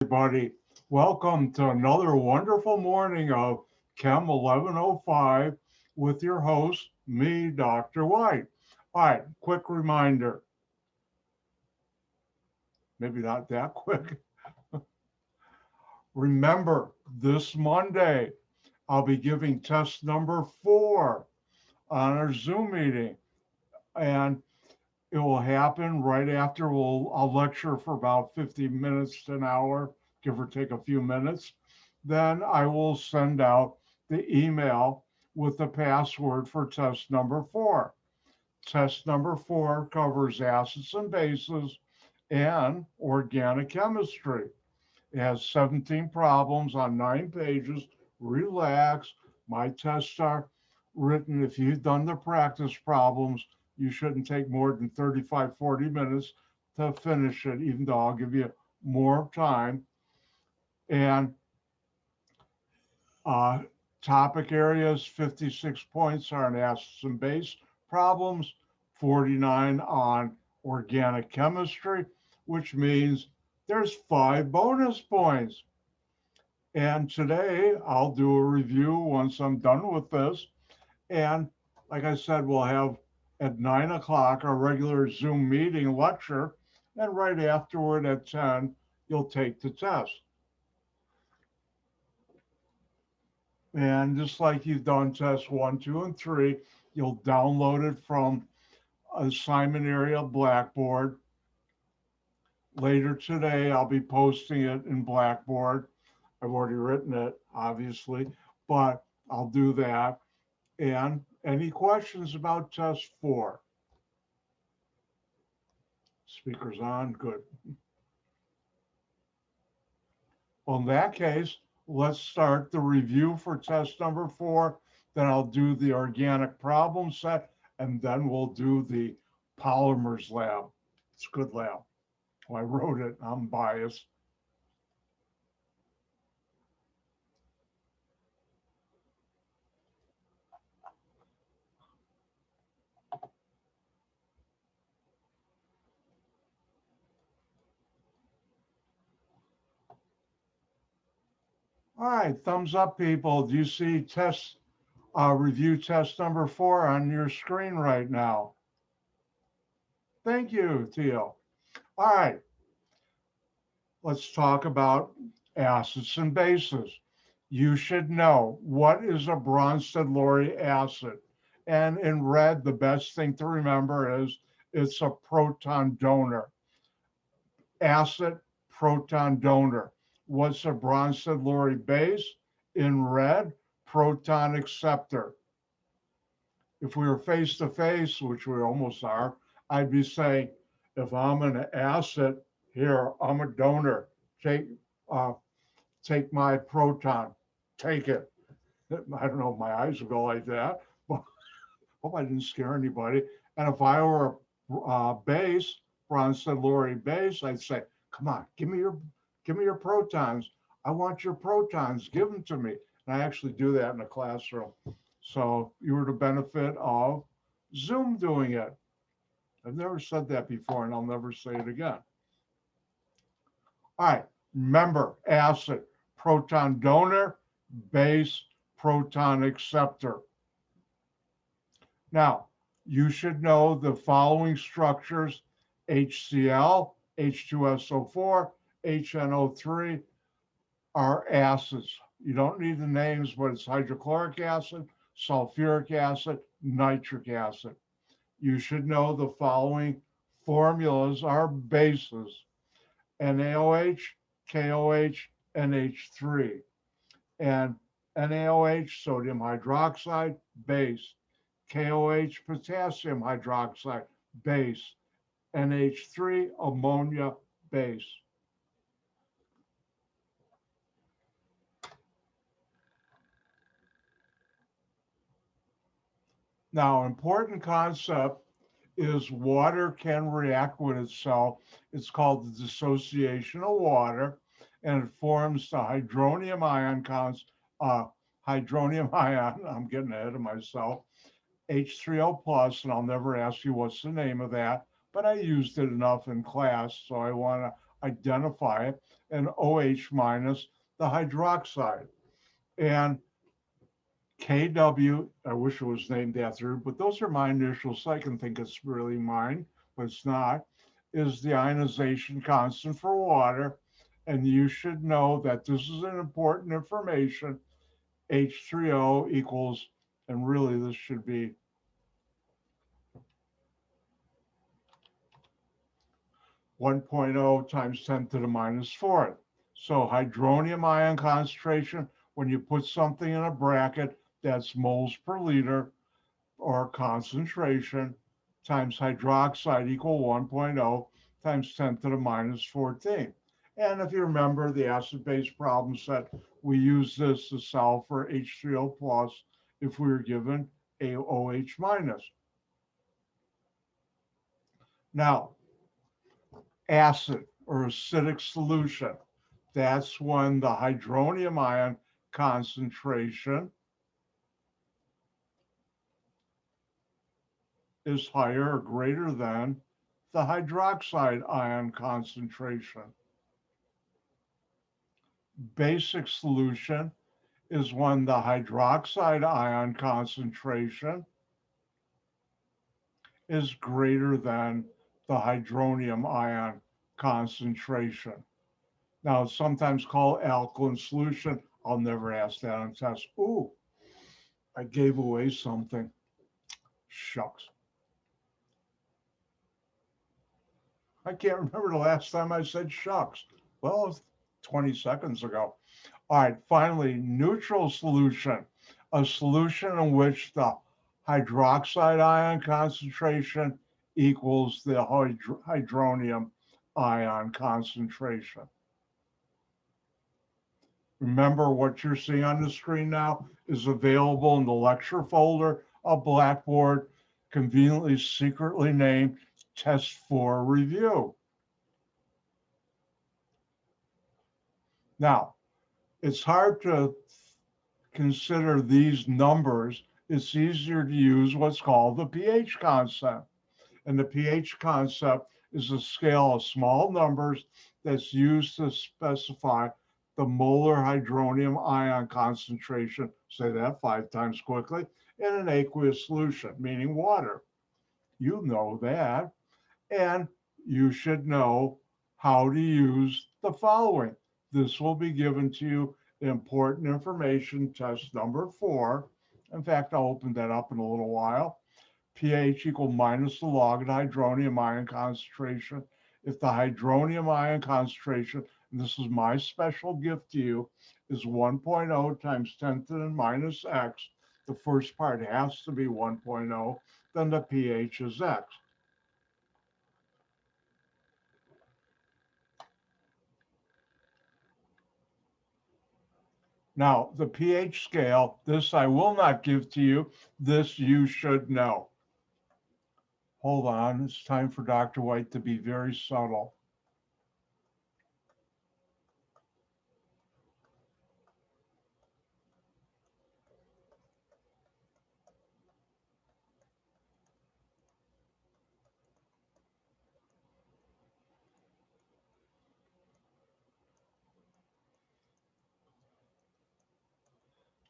Everybody. Welcome to another wonderful morning of Chem 1105 with your host, me, Dr. White. All right, quick reminder, maybe not that quick. Remember, this Monday, I'll be giving test number 4 on our Zoom meeting, and it will happen right after I'll lecture for about 50 minutes to an hour, give or take a few minutes. Then I will send out the email with the password for test number 4. Test number 4 covers acids and bases and organic chemistry. It has 17 problems on 9 pages. Relax. My tests are written. If you've done the practice problems, you shouldn't take more than 35, 40 minutes to finish it, even though I'll give you more time. And uh, topic areas, 56 points are on acids and base problems, 49 on organic chemistry, which means there's 5 bonus points. And today I'll do a review once I'm done with this. And like I said, we'll have at 9 o'clock our regular Zoom meeting lecture. And right afterward at 10, you'll take the test. And just like you've done tests 1, 2, and 3, you'll download it from assignment area Blackboard. Later today, I'll be posting it in Blackboard. I've already written it, obviously, but I'll do that. And any questions about test 4? Speakers on, good. Well, in that case, let's start the review for test number 4. Then I'll do the organic problem set, and then we'll do the polymers lab. It's a good lab. Well, I wrote it, I'm biased. All right, thumbs up, people. Do you see review test number 4 on your screen right now? Thank you, Teal. All right, let's talk about acids and bases. You should know what is a Bronsted-Lowry acid. And in red, the best thing to remember is it's a proton donor. Acid, proton donor. What's a Bronsted-Lowry base? In red, proton acceptor. If we were face to face, which we almost are, I'd be saying, if I'm an acid, here, I'm a donor. Uh, take my proton, take it. I don't know if my eyes would go like that, but hope I didn't scare anybody. And if I were a base, Bronsted-Lowry base, I'd say, come on, give me your protons. I want your protons, give them to me. And I actually do that in the classroom. So you were the benefit of Zoom doing it. I've never said that before, and I'll never say it again. All right, remember, acid, proton donor, base, proton acceptor. Now, you should know the following structures: HCl, H2SO4, HNO3 are acids. You don't need the names, but it's hydrochloric acid, sulfuric acid, nitric acid. You should know the following formulas are bases: NaOH, KOH, NH3. And NaOH, sodium hydroxide, base. KOH, potassium hydroxide, base. NH3, ammonia, base. Now, important concept is water can react with itself. It's called the dissociation of water, and it forms the hydronium ion I'm getting ahead of myself, H3O plus, and I'll never ask you what's the name of that, but I used it enough in class, so identify it, and OH minus, the hydroxide. And KW, I wish it was named after, but those are my initials, so I can think it's really mine, but it's not, is the ionization constant for water. And you should know that this is an important information. H3O equals, and really this should be 1.0 times 10 to the minus fourth. So hydronium ion concentration, when you put something in a bracket, that's moles per liter or concentration times hydroxide equal 1.0 times 10 to the minus 14. And if you remember the acid-base problem set, we use this to solve for H3O plus if we were given AOH minus. Now, acid or acidic solution, that's when the hydronium ion concentration is higher or greater than the hydroxide ion concentration. Basic solution is when the hydroxide ion concentration is greater than the hydronium ion concentration. Now, it's sometimes called alkaline solution. I'll never ask that on tests. Ooh, I gave away something. Shucks. I can't remember the last time I said shucks. Well, it was 20 seconds ago. All right, finally, neutral solution, a solution in which the hydroxide ion concentration equals the hydronium ion concentration. Remember, what you're seeing on the screen now is available in the lecture folder of Blackboard, conveniently secretly named Test 4 Review. Now, it's hard to consider these numbers. It's easier to use what's called the pH concept. And the pH concept is a scale of small numbers that's used to specify the molar hydronium ion concentration, say that 5 times quickly, in an aqueous solution, meaning water. You know that. And you should know how to use the following. This will be given to you in important information test number 4. In fact, I'll open that up in a little while. pH equal minus the log of the hydronium ion concentration. If the hydronium ion concentration, and this is my special gift to you, is 1.0 times 10 to the minus x, the first part has to be 1.0, then the pH is x. Now, the pH scale, this I will not give to you. This you should know. Hold on, it's time for Dr. White to be very subtle.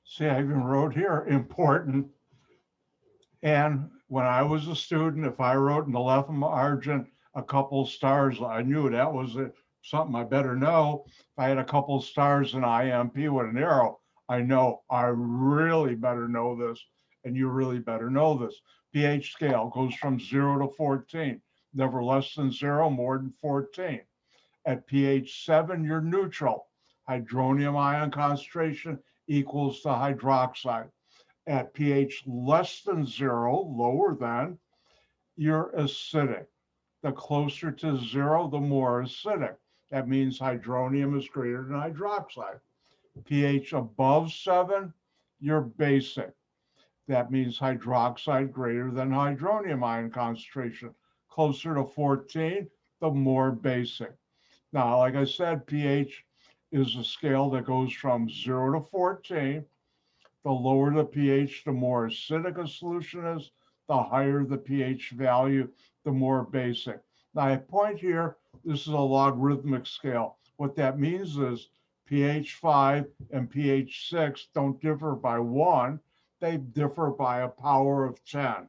See, I even wrote here, important. And when I was a student, if I wrote in the left margin a couple stars, I knew that was something I better know. If I had a couple stars in IMP with an arrow, I know I really better know this, and you really better know this. pH scale goes from 0 to 14, never less than 0, more than 14. At pH 7, you're neutral. Hydronium ion concentration equals the hydroxide. At pH less than 0, lower than, you're acidic. The closer to 0, the more acidic. That means hydronium is greater than hydroxide. pH above 7, you're basic. That means hydroxide greater than hydronium ion concentration. Closer to 14, the more basic. Now, like I said, pH is a scale that goes from 0 to 14. The lower the pH, the more acidic a solution is. The higher the pH value, the more basic. Now, I point here This is a logarithmic scale. What that means is pH 5 and pH 6 don't differ by 1, they differ by a power of 10.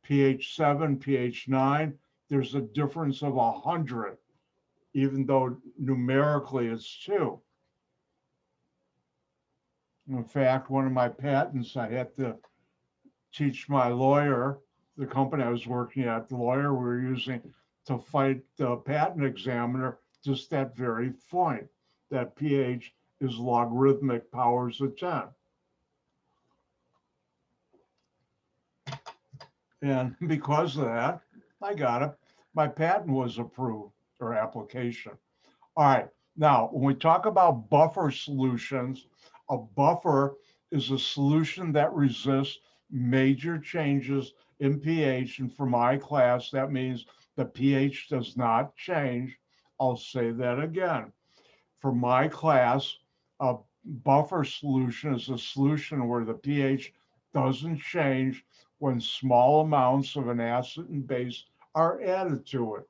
pH 7, pH 9, there's a difference of 100, even though numerically it's 2. In fact, one of my patents, I had to teach my lawyer, the company I was working at, the lawyer we were using to fight the patent examiner, just that very point, that pH is logarithmic powers of 10. And because of that, I got it. My patent was approved, or application. All right, now when we talk about buffer solutions, a buffer is a solution that resists major changes in pH. And for my class, that means the pH does not change. I'll say that again. For my class, a buffer solution is a solution where the pH doesn't change when small amounts of an acid and base are added to it.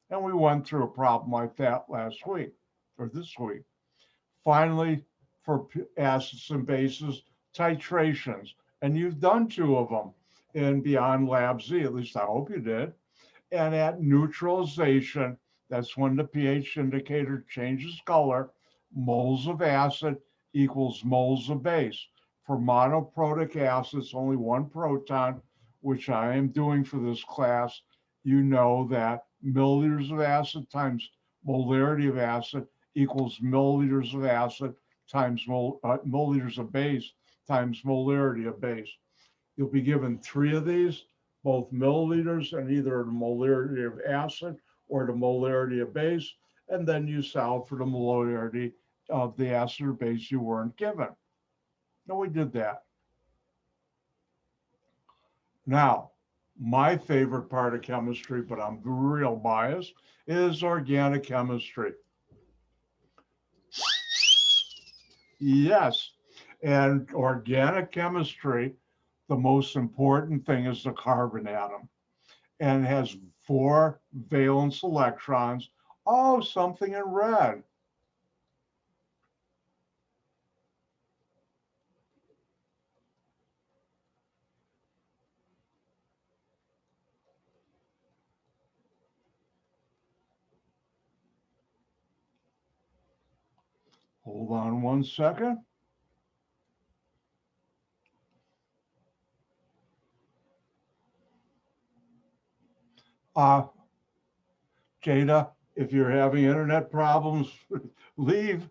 And we went through a problem like that last week, or this week. Finally, for acids and bases, titrations. And you've done 2 of them in Beyond Lab Z, at least I hope you did. And at neutralization, that's when the pH indicator changes color, moles of acid equals moles of base. For monoprotic acids, only 1 proton, which I am doing for this class. You know that milliliters of acid times molarity of acid equals milliliters of acid times milliliters of base times molarity of base. You'll be given 3 of these, both milliliters and either the molarity of acid or the molarity of base, and then you solve for the molarity of the acid or base you weren't given. No, we did that. Now, my favorite part of chemistry, but I'm real biased, is organic chemistry. Yes, and organic chemistry, the most important thing is the carbon atom, and it has 4 valence electrons. Oh, something in red. Hold on 1 second. Jada, if you're having internet problems, leave.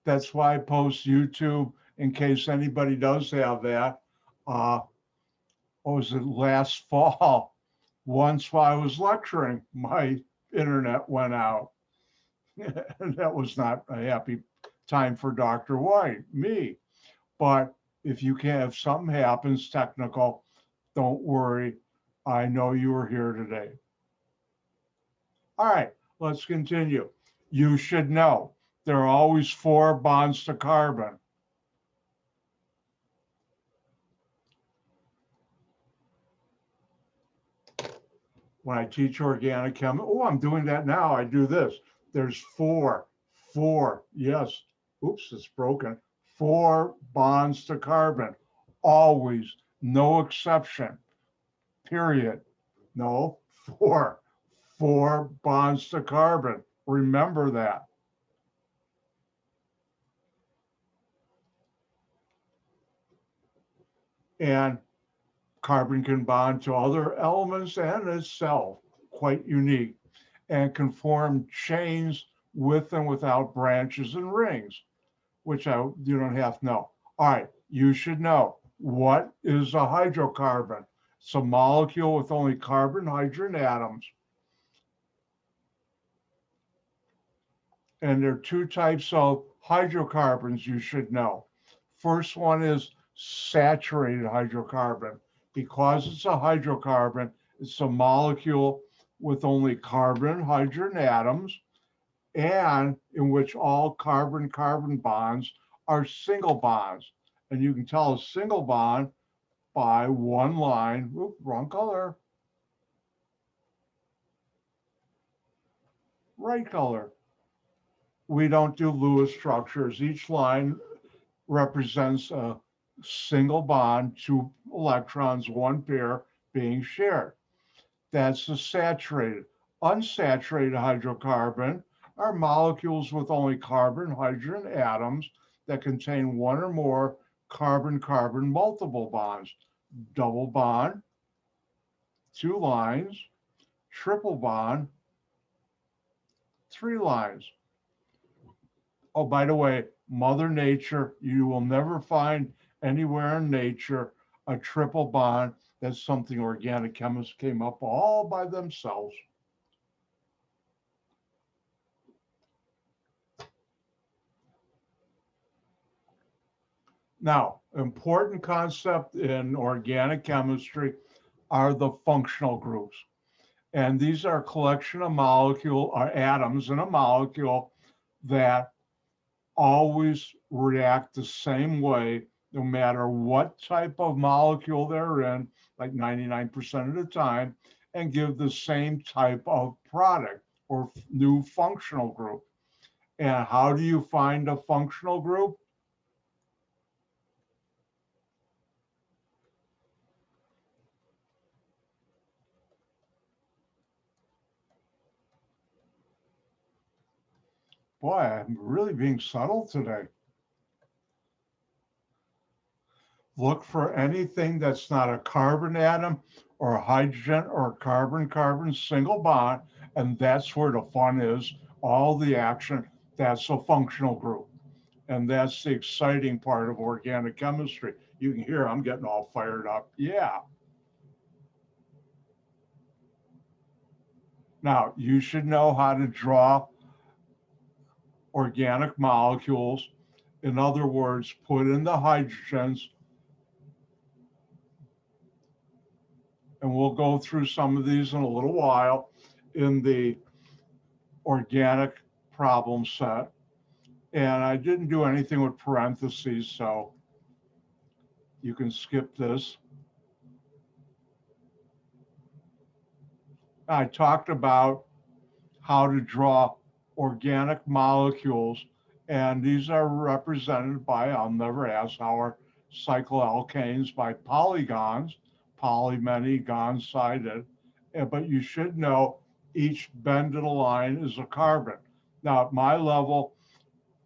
That's why I post YouTube in case anybody does have that. What was it, last fall? Once while I was lecturing, my internet went out. And that was not a happy time for Dr. White, me. But if you can, if something happens technical, don't worry. I know you were here today. All right, let's continue. You should know there are always 4 bonds to carbon. When I teach organic chemistry, oh, I'm doing that now. I do this. There's 4, yes. Oops, it's broken. 4 bonds to carbon, always, no exception, period. No, 4 bonds to carbon. Remember that. And carbon can bond to other elements and itself, quite unique, and can form chains with and without branches and rings, which you don't have to know. All right, you should know, what is a hydrocarbon? It's a molecule with only carbon hydrogen atoms. And there are 2 types of hydrocarbons you should know. First one is saturated hydrocarbon. Because it's a hydrocarbon, it's a molecule with only carbon hydrogen atoms, and in which all carbon-carbon bonds are single bonds. And you can tell a single bond by 1 line, wrong color. right color. We don't do Lewis structures. Each line represents a single bond, two electrons, one pair being shared. That's the saturated. Unsaturated hydrocarbon are molecules with only carbon, hydrogen atoms that contain one or more carbon-carbon multiple bonds. Double bond, two lines, triple bond, three lines. Oh, by the way, Mother Nature, you will never find anywhere in nature a triple bond. That's something organic chemists came up all by themselves. Now, important concept in organic chemistry are the functional groups. And these are a collection of molecule or atoms in a molecule that always react the same way, no matter what type of molecule they're in, like 99% of the time, and give the same type of product or new functional group. And how do you find a functional group? Boy, I'm really being subtle today. Look for anything that's not a carbon atom or a hydrogen or a carbon-carbon single bond, and that's where the fun is, all the action, that's a functional group. And that's the exciting part of organic chemistry. You can hear I'm getting all fired up. Yeah. Now, you should know how to draw organic molecules. In other words, put in the hydrogens, and we'll go through some of these in a little while in the organic problem set. And I didn't do anything with parentheses, so you can skip this. I talked about how to draw organic molecules, and these are represented by, I'll never ask how are cycloalkanes by polygons, poly many, gon sided, but you should know each bend of the line is a carbon. Now at my level,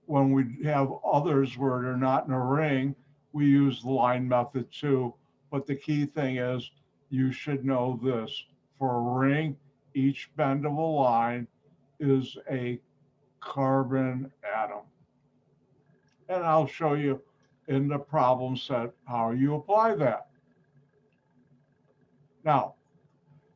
when we have others where they're not in a ring, we use the line method too. But the key thing is you should know this. For a ring, each bend of a line is a carbon atom. And I'll show you in the problem set how you apply that. Now,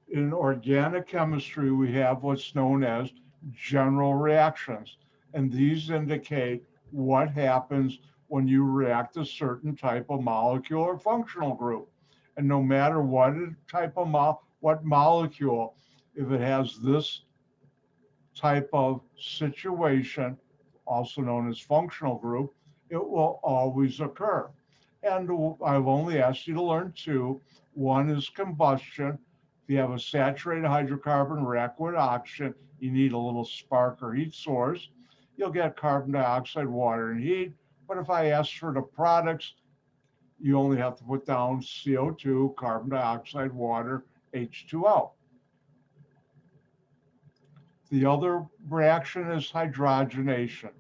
in organic chemistry, we have what's known as general reactions. And these indicate what happens when you react a certain type of molecule or functional group. And no matter what type of what molecule, if it has this type of situation, also known as functional group, it will always occur. And I've only asked you to learn two. One is combustion. If you have a saturated hydrocarbon react with oxygen, you need a little spark or heat source. You'll get carbon dioxide, water, and heat. But if I ask for the products, you only have to put down CO2, carbon dioxide, water, H2O. The other reaction is hydrogenation.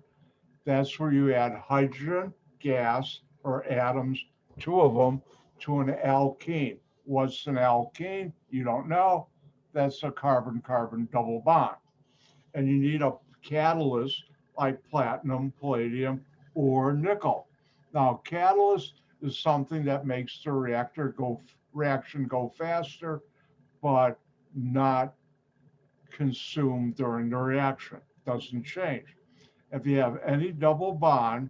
That's where you add hydrogen gas or atoms, two of them, to an alkene. What's an alkene? You don't know. That's a carbon-carbon double bond. And you need a catalyst like platinum, palladium, or nickel. Now, catalyst is something that makes the reaction go faster, but not consumed during the reaction. Doesn't change. If you have any double bond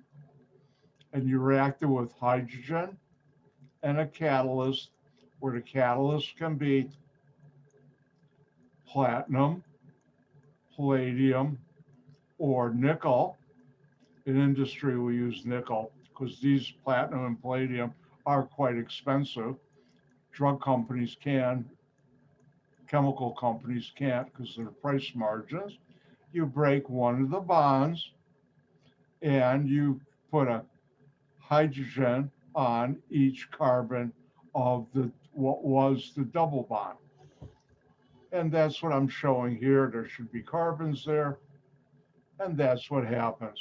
and you react it with hydrogen and a catalyst, where the catalyst can be platinum, palladium, or nickel. In industry, we use nickel because these platinum and palladium are quite expensive. Drug companies can, chemical companies can't because of the price margins. You break one of the bonds and you put a hydrogen on each carbon of the what was the double bond. And that's what I'm showing here. There should be carbons there, and that's what happens.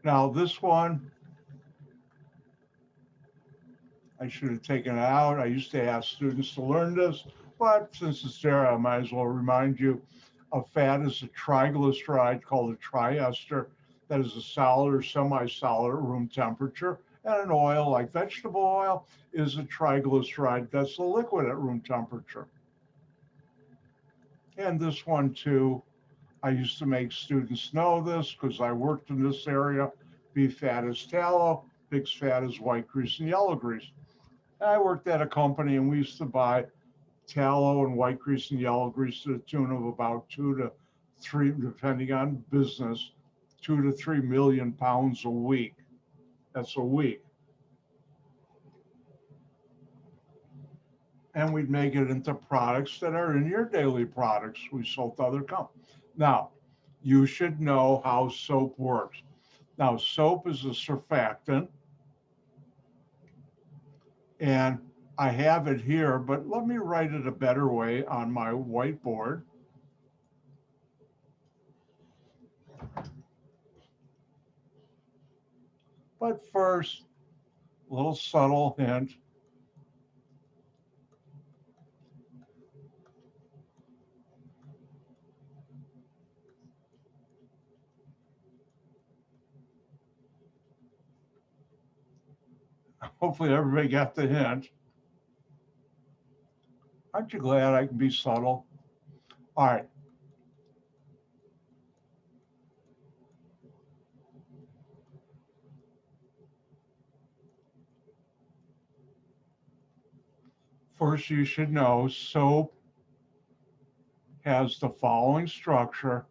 Now this one, I should have taken it out. I used to ask students to learn this, but since it's there, I might as well remind you. A fat is a triglyceride called a triester that is a solid or semi-solid at room temperature. And an oil like vegetable oil is a triglyceride that's a liquid at room temperature. And this one too, I used to make students know this because I worked in this area. Beef fat is tallow, pig's fat is white grease and yellow grease. And I worked at a company and we used to buy tallow and white grease and yellow grease to the tune of about 2 to 3, depending on business, 2 to 3 million pounds a week. That's a week. And we'd make it into products that are in your daily products we sold to other companies. Now, you should know how soap works. Now, soap is a surfactant, and I have it here, but let me write it a better way on my whiteboard. But first, a little subtle hint. Hopefully everybody got the hint. Aren't you glad I can be subtle? All right. First, you should know soap has the following structure.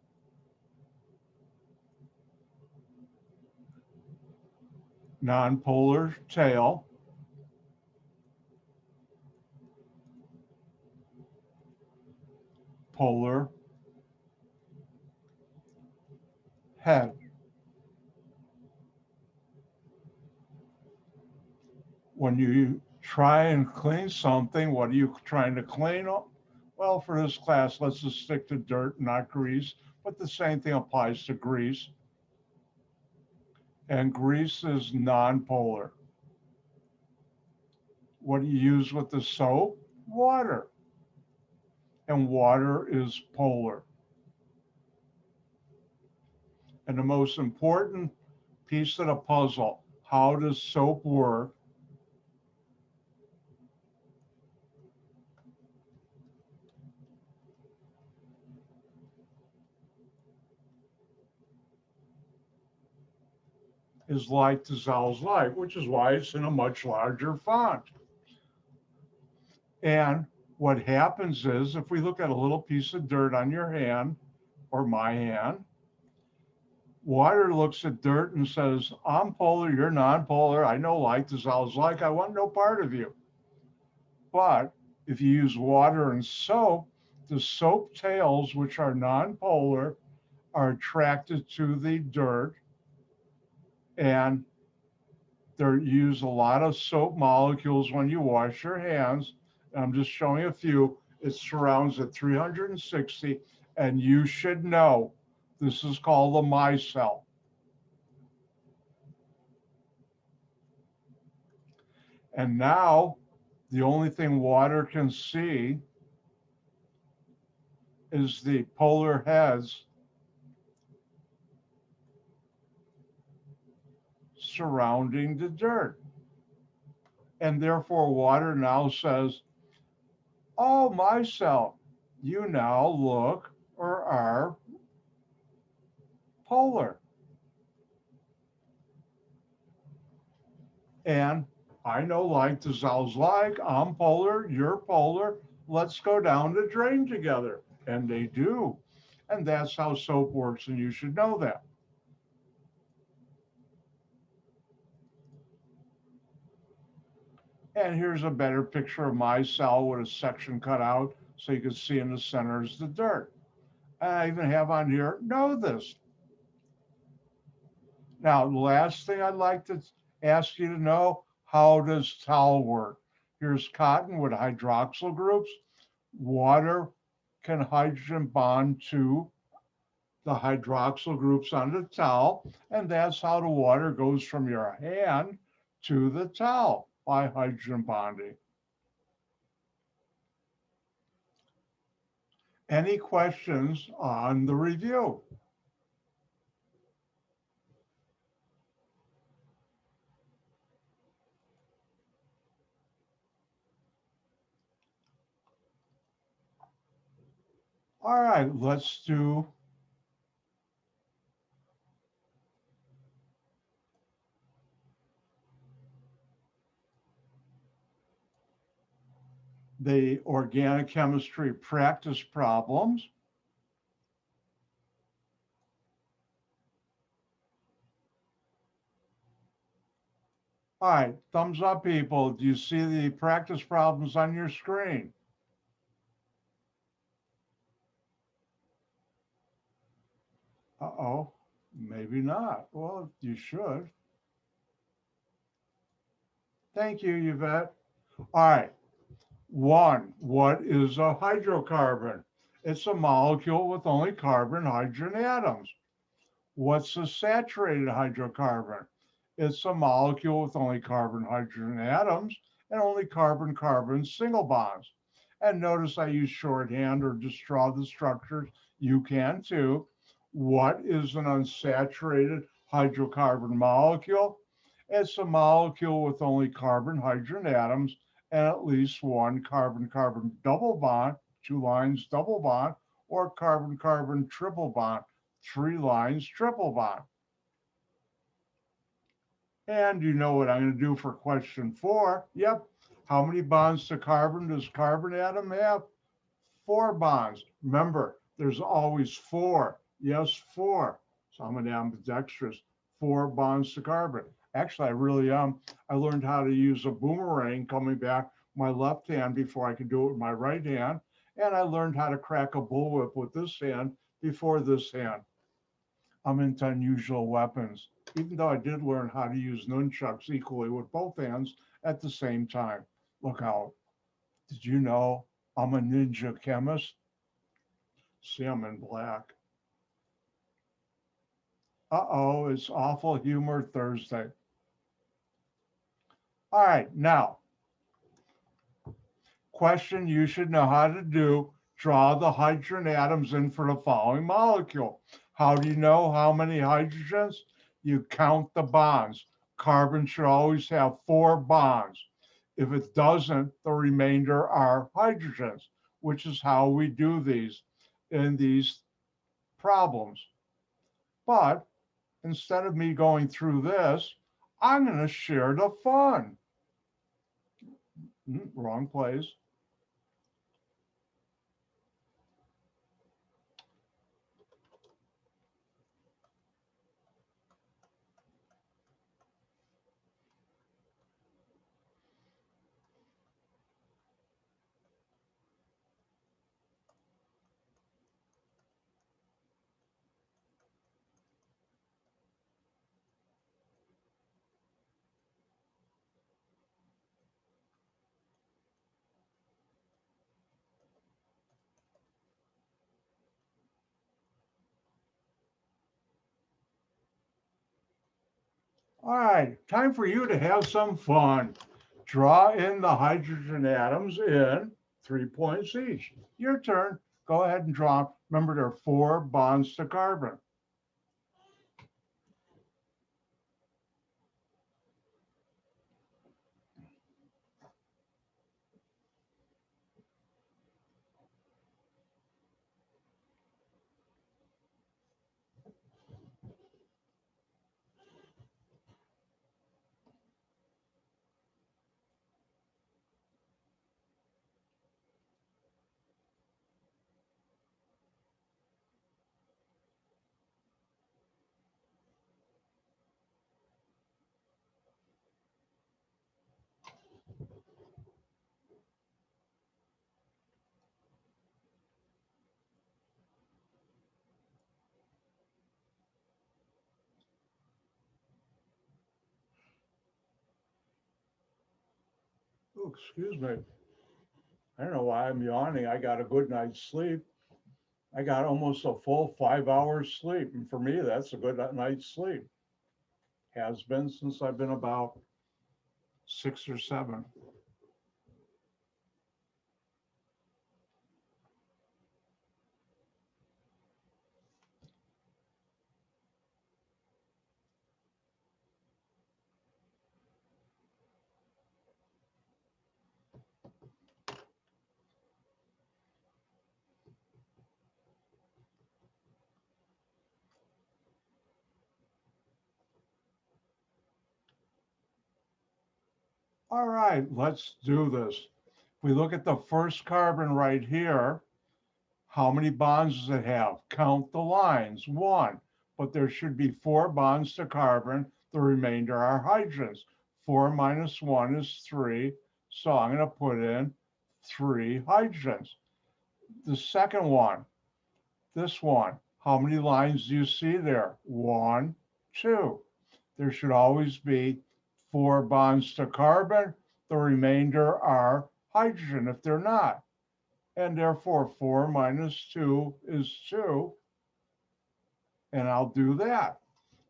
Nonpolar tail, polar head. When you try and clean something, what are you trying to clean? Well, for this class, let's just stick to dirt, not grease, but the same thing applies to grease. And grease is nonpolar. What do you use with the soap? Water. And water is polar. And the most important piece of the puzzle, how does soap work? Is like dissolves like, which is why it's in a much larger font. And what happens is, if we look at a little piece of dirt on your hand or my hand, water looks at dirt and says, I'm polar, you're non-polar. I know like dissolves like, I want no part of you. But if you use water and soap, the soap tails, which are non-polar, are attracted to the dirt, and they use a lot of soap molecules when you wash your hands. I'm just showing a few. It surrounds at 360, and you should know this is called a micelle. And now the only thing water can see is the polar heads surrounding the dirt. And therefore, water now says, oh, micelle, you now look or are polar. And I know like dissolves like, I'm polar, you're polar, let's go down the drain together. And they do. And that's how soap works, and you should know that. And here's a better picture of micelle with a section cut out so you can see in the center is the dirt. And I even have on here, know this. Now, the last thing I'd like to ask you to know, how does towel work? Here's cotton with hydroxyl groups. Water can hydrogen bond to the hydroxyl groups on the towel, and that's how the water goes from your hand to the towel by hydrogen bonding. Any questions on the review? All right, let's do the organic chemistry practice problems. All right, thumbs up, people. Do you see the practice problems on your screen? Uh-oh, maybe not. Well, you should. Thank you, Yvette. All right, one, what is a hydrocarbon? It's a molecule with only carbon, hydrogen atoms. What's a saturated hydrocarbon? It's a molecule with only carbon, hydrogen atoms and only carbon-carbon single bonds. And notice I use shorthand or just draw the structures. You can too. What is an unsaturated hydrocarbon molecule? It's a molecule with only carbon, hydrogen atoms and at least one carbon-carbon double bond, 2 lines double bond, or carbon-carbon triple bond, 3 lines triple bond. And you know what I'm going to do for question 4? Yep. How many bonds to carbon does carbon atom have? 4 bonds. Remember, there's always 4. Yes, 4. So I'm an ambidextrous. 4 bonds to carbon. Actually, I really am. I learned how to use a boomerang coming back my left hand before I could do it with my right hand. And I learned how to crack a bullwhip with this hand before this hand. I'm into unusual weapons, even though I did learn how to use nunchucks equally with both hands at the same time. Look out. Did you know I'm a ninja chemist? See, I'm in black. Uh-oh, it's Awful Humor Thursday. All right, now, question you should know how to do. Draw the hydrogen atoms in for the following molecule. How do you know how many hydrogens? You count the bonds. Carbon should always have 4 bonds. If it doesn't, the remainder are hydrogens, which is how we do these in these problems. But instead of me going through this, I'm going to share the fun. Wrong place. All right, time for you to have some fun. Draw in the hydrogen atoms in 3 points each. Your turn. Go ahead and draw. Remember, there are 4 bonds to carbon. Oh, excuse me. I don't know why I'm yawning. I got a good night's sleep. I got almost a full 5 hours sleep. And for me, that's a good night's sleep. Has been since I've been about 6 or 7. All right, let's do this. If we look at the first carbon right here, how many bonds does it have? Count the lines. 1. But there should be 4 bonds to carbon. The remainder are hydrogens. 4 minus 1 is 3. So I'm going to put in 3 hydrogens. The second one, this one, how many lines do you see there? 1, 2. There should always be 4 bonds to carbon. The remainder are hydrogen if they're not. And therefore 4 minus 2 is 2. And I'll do that.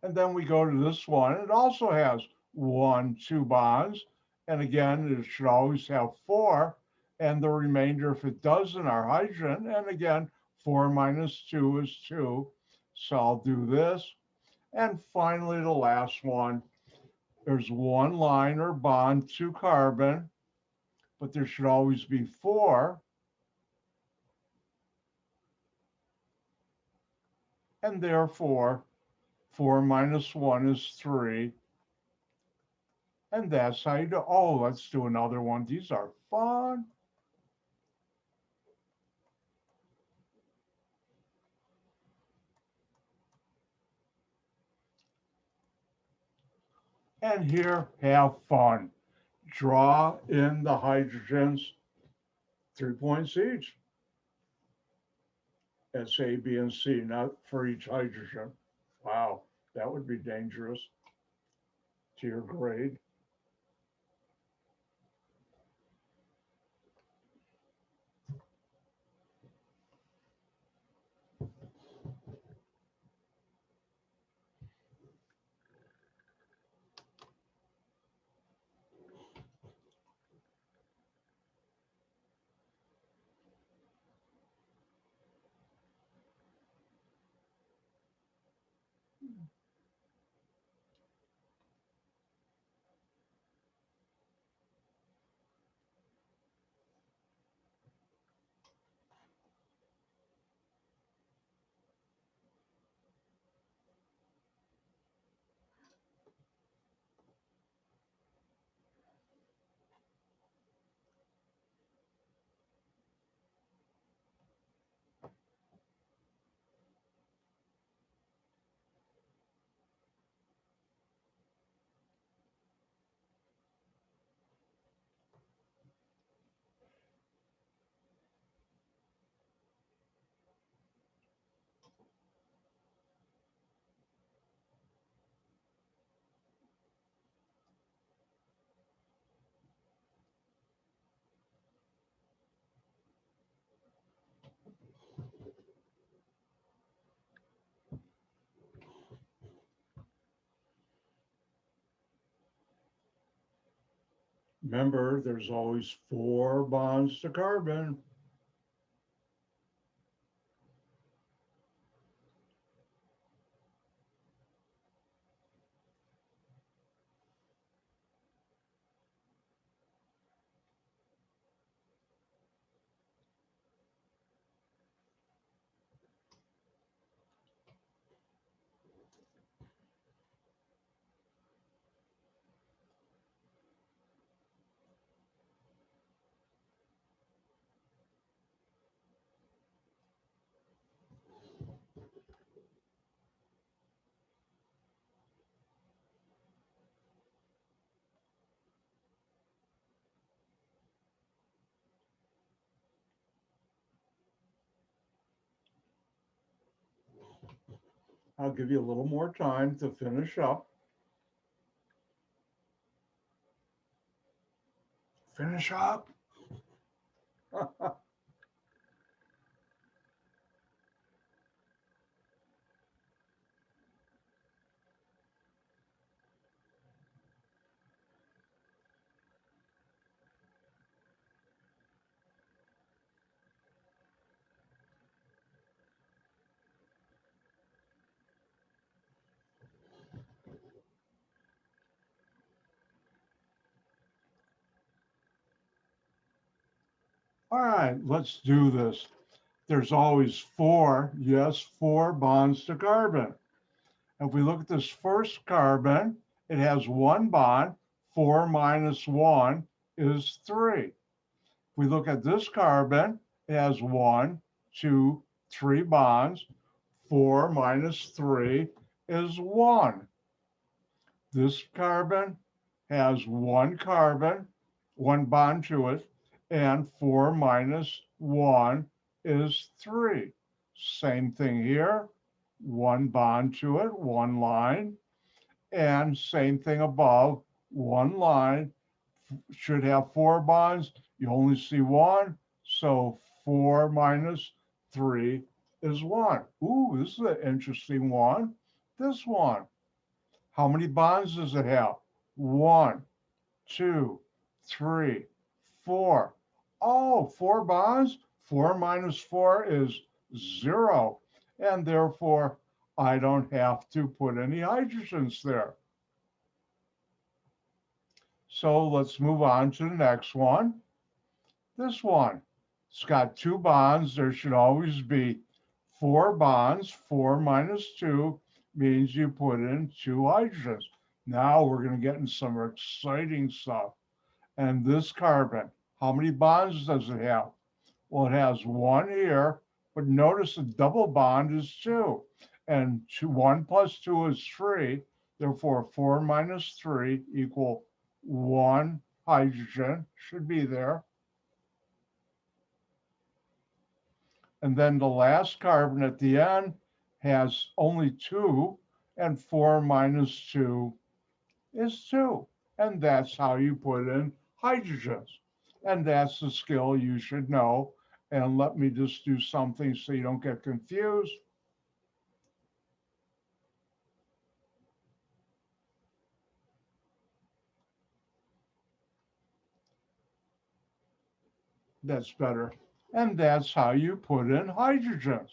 And then we go to this one. It also has 1, 2 bonds. And again, it should always have 4. And the remainder, if it doesn't, are hydrogen. And again, 4 minus 2 is 2. So I'll do this. And finally, the last one, there's 1 line or bond to carbon, but there should always be 4. And therefore, 4 minus 1 is 3. And that's how you do. Oh, let's do another one. These are fun. And here, have fun. Draw in the hydrogens, 3 points each. That's A, B, and C, not for each hydrogen. Wow, that would be dangerous to your grade. Remember, there's always 4 bonds to carbon. I'll give you a little more time to finish up. finish up? All right, let's do this. There's always four, yes, four bonds to carbon. If we look at this first carbon, it has one bond. 4 minus 1 is 3. If we look at this carbon, it has 1, 2, 3 bonds. 4 minus 3 is 1. This carbon has one carbon, one bond to it, and 4 minus 1 is 3. Same thing here, one bond to it, one line, and same thing above, one line should have 4 bonds. You only see one, so 4 minus 3 is 1. Ooh, this is an interesting one. This one. How many bonds does it have? 1, 2, 3, 4. Oh, 4 bonds. 4 minus 4 is 0. And therefore, I don't have to put any hydrogens there. So let's move on to the next one. This one. It's got 2 bonds. There should always be 4 bonds. 4 minus 2 means you put in 2 hydrogens. Now we're going to get in some exciting stuff. And this carbon, how many bonds does it have? Well, it has 1 here, but notice the double bond is 2. And 1 plus 2 is 3. Therefore, 4 minus 3 equal 1 hydrogen should be there. And then the last carbon at the end has only 2, and 4 minus 2 is 2. And that's how you put in hydrogens. And that's the skill you should know. And let me just do something so you don't get confused. That's better. And that's how you put in hydrogens.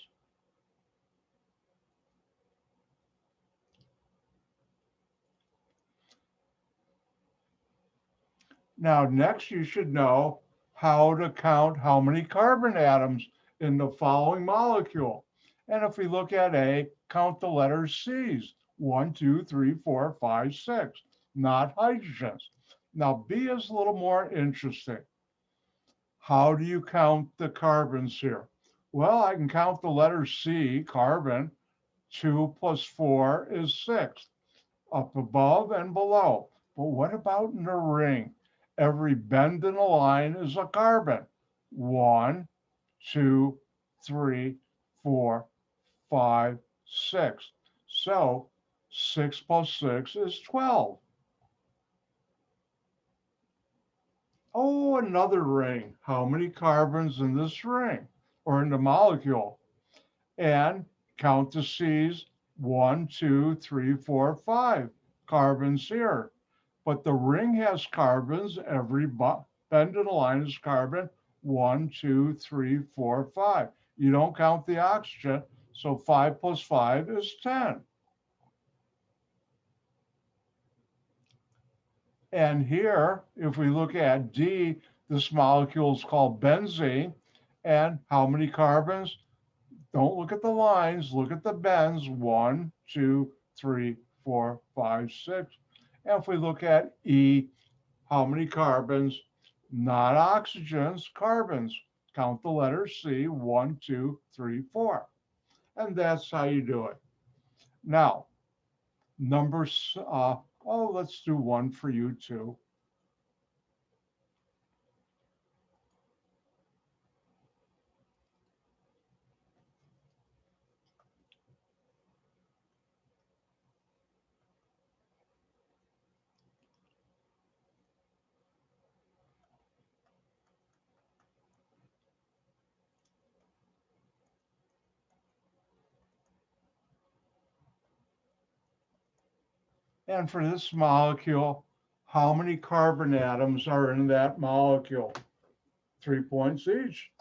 Now, next you should know how to count how many carbon atoms in the following molecule. And if we look at A, count the letters C's. 1, 2, 3, 4, 5, 6, not hydrogens. Now, B is a little more interesting. How do you count the carbons here? Well, I can count the letter C, carbon. 2 plus 4 is 6, up above and below. But what about in the ring? Every bend in a line is a carbon. 1, 2, 3, 4, 5, 6. So 6 plus 6 is 12. Oh, another ring. How many carbons in this ring or in the molecule? And count the C's. 1, 2, 3, 4, 5 carbons here. But the ring has carbons. Every bend in a line is carbon. 1, 2, 3, 4, 5. You don't count the oxygen. So 5 plus 5 is 10. And here, if we look at D, this molecule is called benzene. And how many carbons? Don't look at the lines, look at the bends. 1, 2, 3, 4, 5, 6. And if we look at E, how many carbons? Not oxygens, carbons. Count the letters C, 1, 2, 3, 4. And that's how you do it. Now, numbers, let's do one for you too. And for this molecule, how many carbon atoms are in that molecule? 3 points each.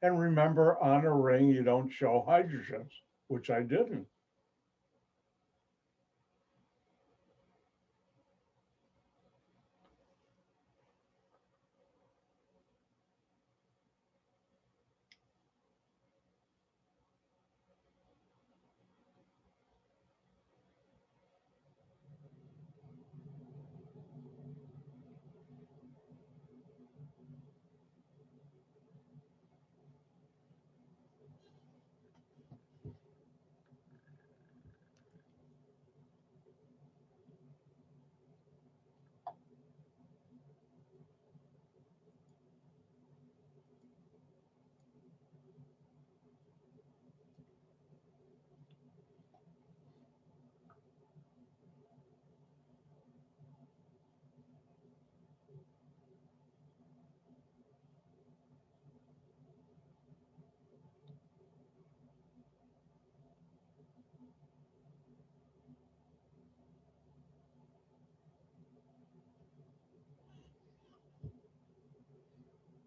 And remember, on a ring, you don't show hydrogens, which I didn't.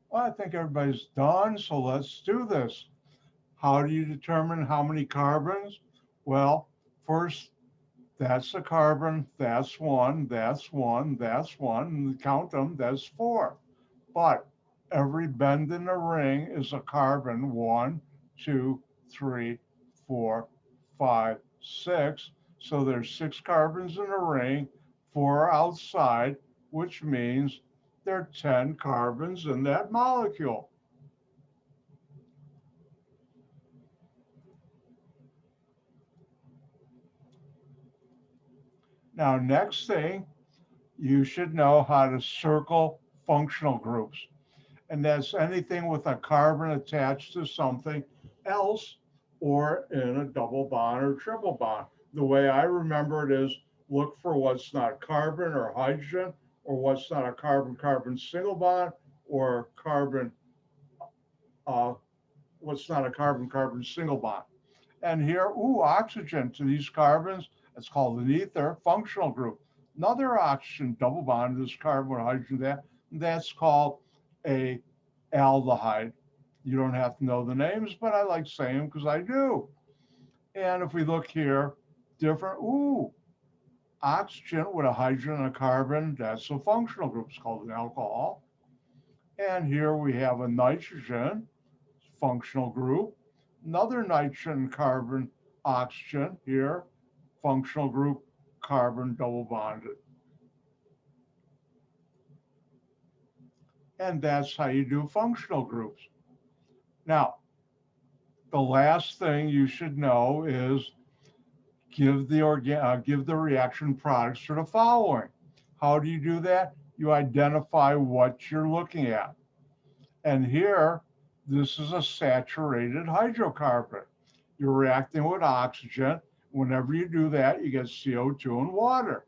Well, I think everybody's done, so let's do this. How do you determine how many carbons? Well, first, that's a carbon, that's one, that's one, that's one, and count them, that's 4. But every bend in the ring is a carbon, 1, 2, 3, 4, 5, 6. So there's 6 carbons in a ring, 4 outside, which means there are 10 carbons in that molecule. Now, next thing, you should know how to circle functional groups. And that's anything with a carbon attached to something else or in a double bond or triple bond. The way I remember it is look for what's not carbon or hydrogen or what's not a carbon-carbon single bond or carbon, what's not a carbon-carbon single bond. And here, oxygen to these carbons, it's called an ether functional group. Another oxygen double bond to this carbon with hydrogen, that's called a aldehyde. You don't have to know the names, but I like saying them because I do. And if we look here, different, oxygen with a hydrogen and a carbon, that's a functional group. It's called an alcohol. And here we have a nitrogen functional group, another nitrogen, carbon, oxygen here, functional group, carbon double bonded. And that's how you do functional groups. Now, the last thing you should know is give the reaction products to the following. How do you do that? You identify what you're looking at. And here, this is a saturated hydrocarbon. You're reacting with oxygen. Whenever you do that, you get CO2 and water.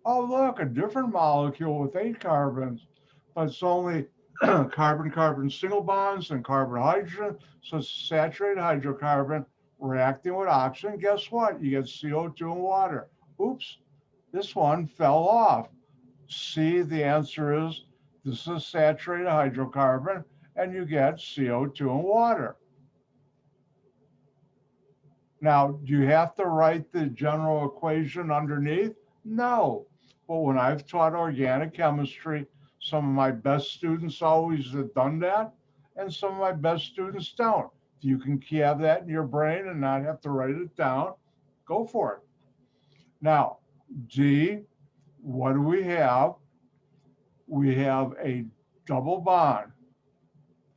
Oh, look, a different molecule with 8 carbons, but it's only carbon-carbon single bonds and carbon-hydrogen. So it's saturated hydrocarbon reacting with oxygen. Guess what? You get CO2 and water. Oops, this one fell off. C, the answer is this is a saturated hydrocarbon, and you get CO2 and water. Now, do you have to write the general equation underneath? No. But when I've taught organic chemistry, some of my best students always have done that, and some of my best students don't. If you can have that in your brain and not have to write it down, go for it. Now, D, what do we have? We have a double bond.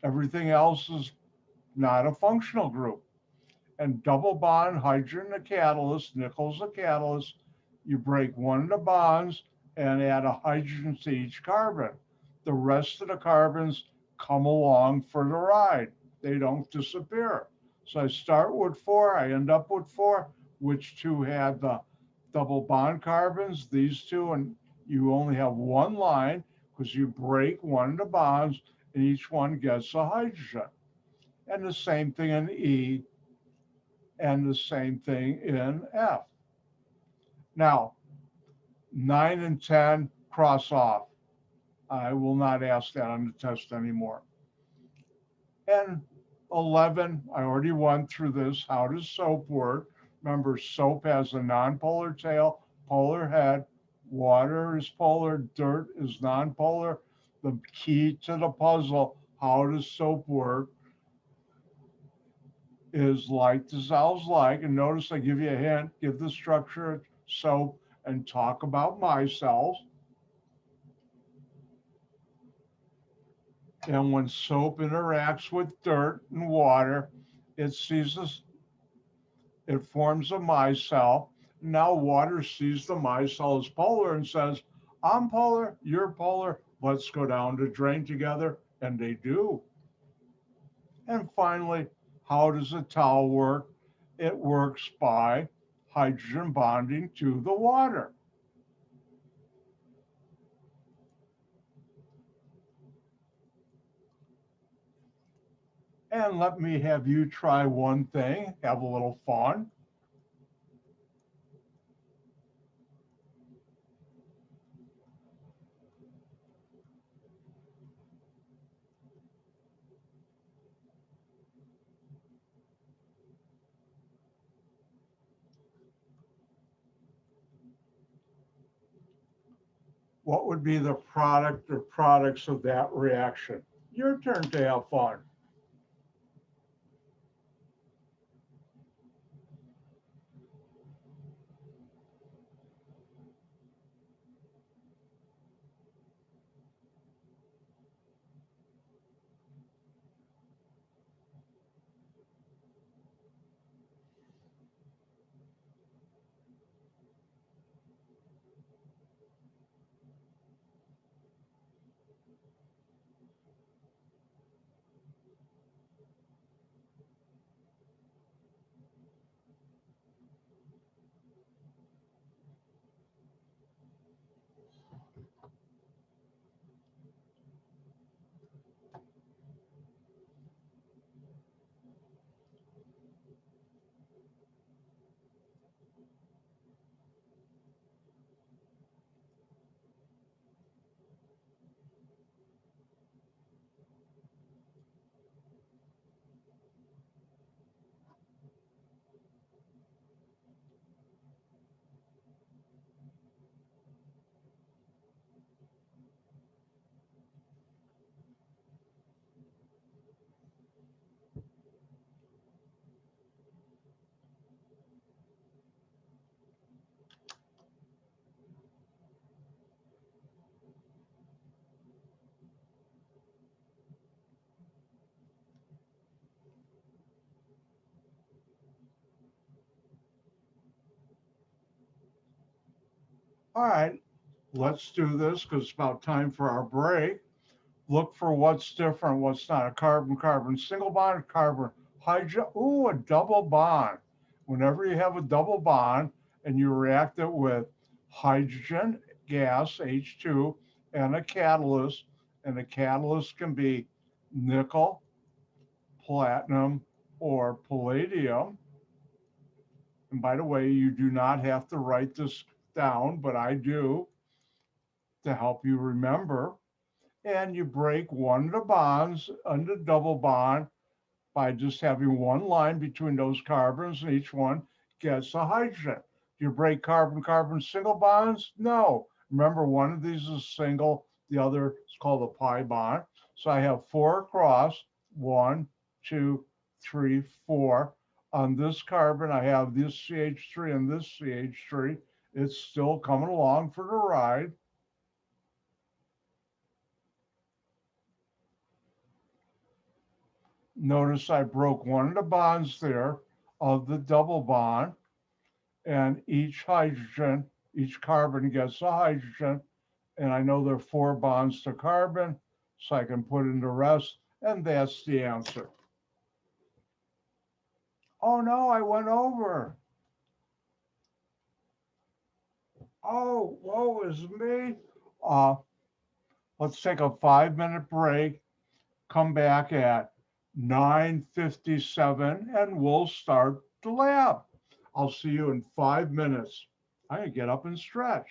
Everything else is not a functional group. And double bond, hydrogen a catalyst, nickel's a catalyst. You break one of the bonds and add a hydrogen to each carbon. The rest of the carbons come along for the ride. They don't disappear. So I start with 4, I end up with 4. Which two had the double bond carbons? These two, and You only have one line because you break one of the bonds and each one gets a hydrogen. And the same thing in E and the same thing in F. Now, 9 and 10 cross off. I will not ask that on the test anymore. And 11, I already went through this. How does soap work? Remember, soap has a nonpolar tail, polar head. Water is polar, dirt is nonpolar. The key to the puzzle, how does soap work, is like dissolves like. And notice I give you a hint, give the structure of soap and talk about micelles. And when soap interacts with dirt and water, it seizes, it forms a micelle. Now water sees the micelle as polar and says, I'm polar, you're polar, let's go down to drain together. And they do. And finally, how does a towel work? It works by hydrogen bonding to the water. And let me have you try one thing, have a little fun. What would be the product or products of that reaction? Your turn to have fun. All right, let's do this because it's about time for our break. Look for what's different, what's not. A carbon-carbon single bond, carbon hydrogen. Ooh, a double bond. Whenever you have a double bond and you react it with hydrogen gas, H2, and a catalyst, and the catalyst can be nickel, platinum, or palladium. And by the way, you do not have to write this down, but I do to help you remember. And you break one of the bonds under double bond by just having one line between those carbons, and each one gets a hydrogen. Do you break carbon-carbon single bonds? No. Remember, one of these is single, the other is called a pi bond. So I have 4 across, 1, 2, 3, 4. On this carbon, I have this CH3 and this CH3. It's still coming along for the ride. Notice I broke one of the bonds there of the double bond, and each hydrogen, each carbon gets a hydrogen, and I know there are 4 bonds to carbon, so I can put in the rest, and that's the answer. Oh no, I went over. Oh, woe is me. Uh, let's take a 5-minute break, come back at 9:57, and we'll start the lab. I'll see you in 5 minutes. I'm gonna get up and stretch.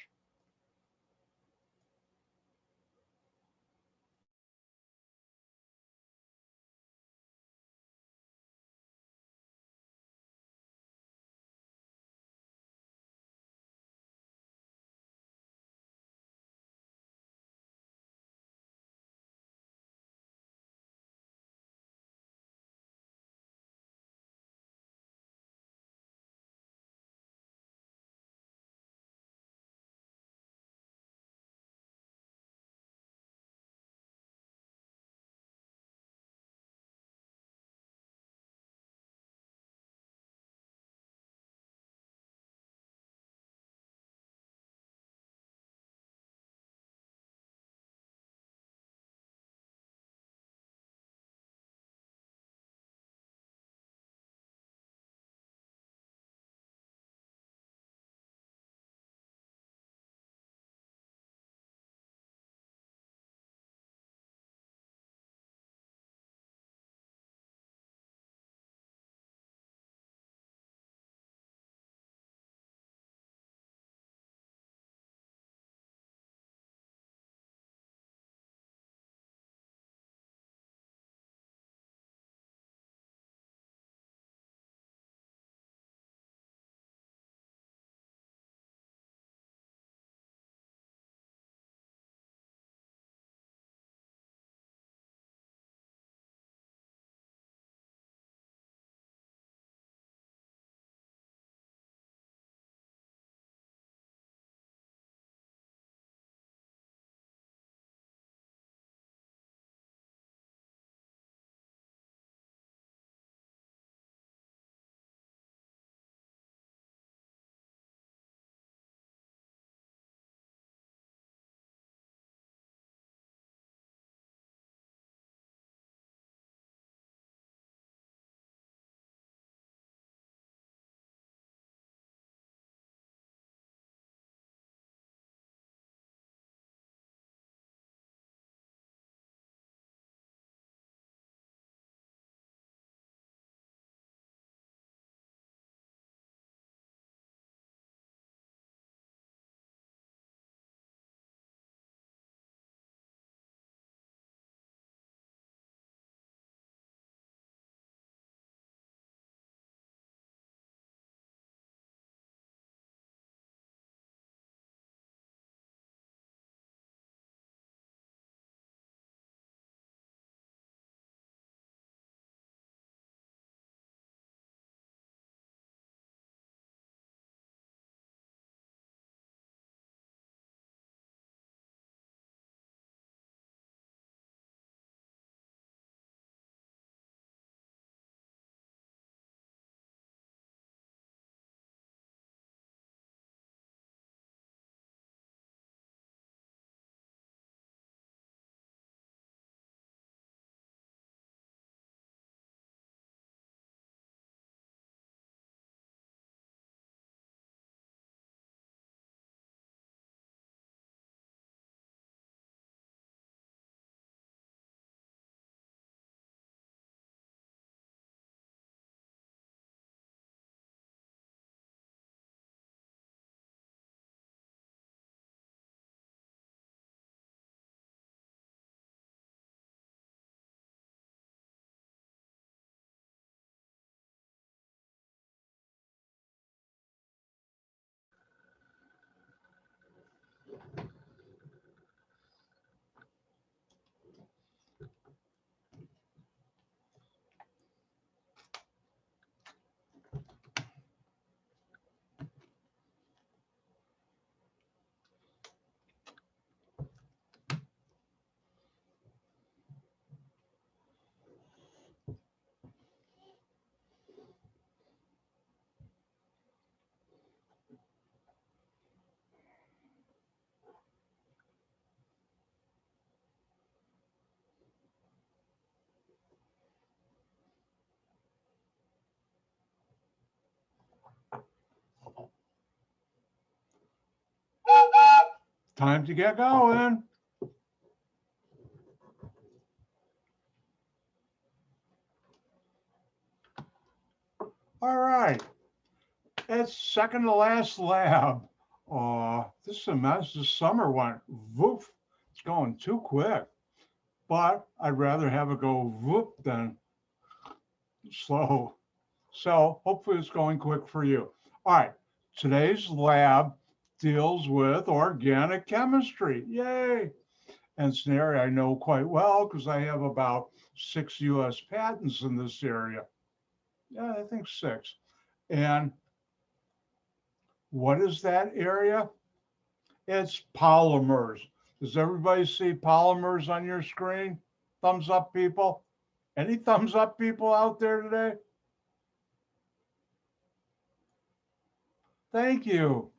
Time to get going. All right. It's second to last lab. This semester, this summer went woof. It's going too quick. But I'd rather have it go whoop than slow. So hopefully it's going quick for you. All right. Today's lab deals with organic chemistry. Yay. And it's an area I know quite well because I have about 6 US patents in this area. Yeah, I think 6. And what is that area? It's polymers. Does everybody see polymers on your screen? Thumbs up, people. Any thumbs up, people out there today? Thank you.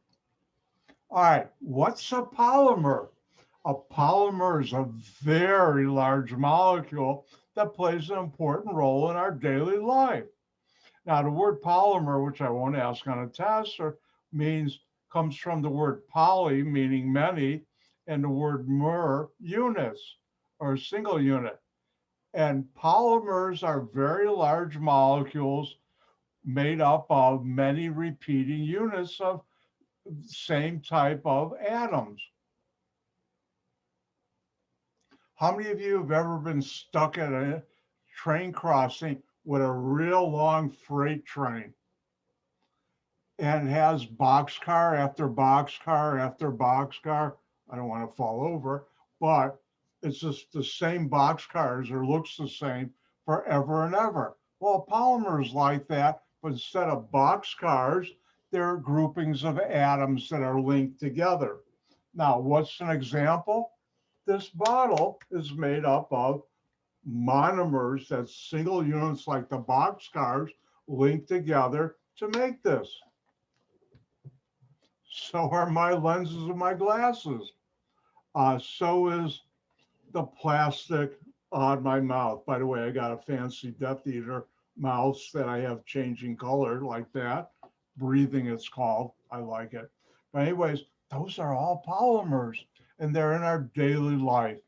All right, what's a polymer? A polymer is a very large molecule that plays an important role in our daily life. Now, the word polymer, which I won't ask on a test, comes from the word poly, meaning many, and the word mer, units, or single unit. And polymers are very large molecules made up of many repeating units of same type of atoms. How many of you have ever been stuck at a train crossing with a real long freight train? And it has boxcar after boxcar after boxcar. I don't want to fall over, but it's just the same boxcars or looks the same forever and ever. Well, polymers like that, but instead of boxcars, they're groupings of atoms that are linked together. Now, what's an example? This bottle is made up of monomers, that's single units like the boxcars, linked together to make this. So are my lenses of my glasses. So is the plastic on my mouth. By the way, I got a fancy Death Eater mouse that I have changing color like that. Breathing, it's called. I like it. But anyways, those are all polymers and they're in our daily life.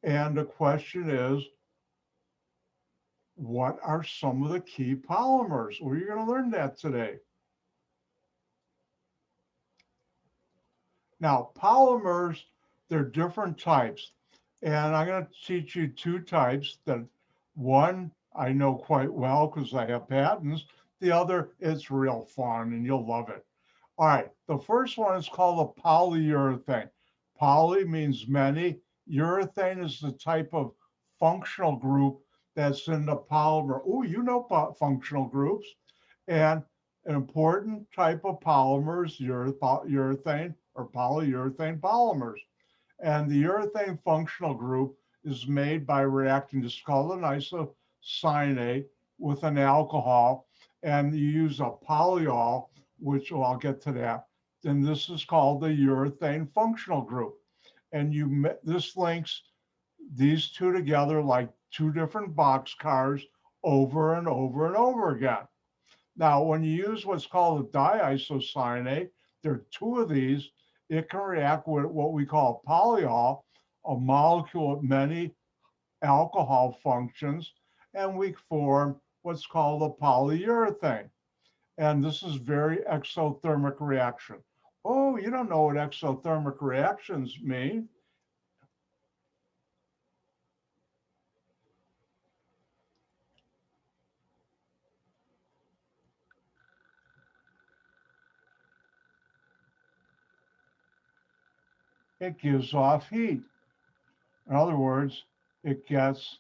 And the question is, what are some of the key polymers? Well, you're going to learn that today. Now, polymers, they're different types. And I'm going to teach you 2 types. That one I know quite well because I have patents. The other, it's real fun and you'll love it. All right, the first one is called a polyurethane. Poly means many. Urethane is the type of functional group that's in the polymer. Oh, you know functional groups. And an important type of polymers, urethane or polyurethane polymers. And the urethane functional group is made by reacting to called an isocyanate with an alcohol. And you use a polyol, which I'll get to that. Then this is called the urethane functional group. And this links these 2 together like 2 different boxcars over and over and over again. Now, when you use what's called a diisocyanate, there are 2 of these. It can react with what we call polyol, a molecule of many alcohol functions, and we form what's called a polyurethane. And this is very exothermic reaction. Oh, you don't know what exothermic reactions mean. It gives off heat. In other words, it gets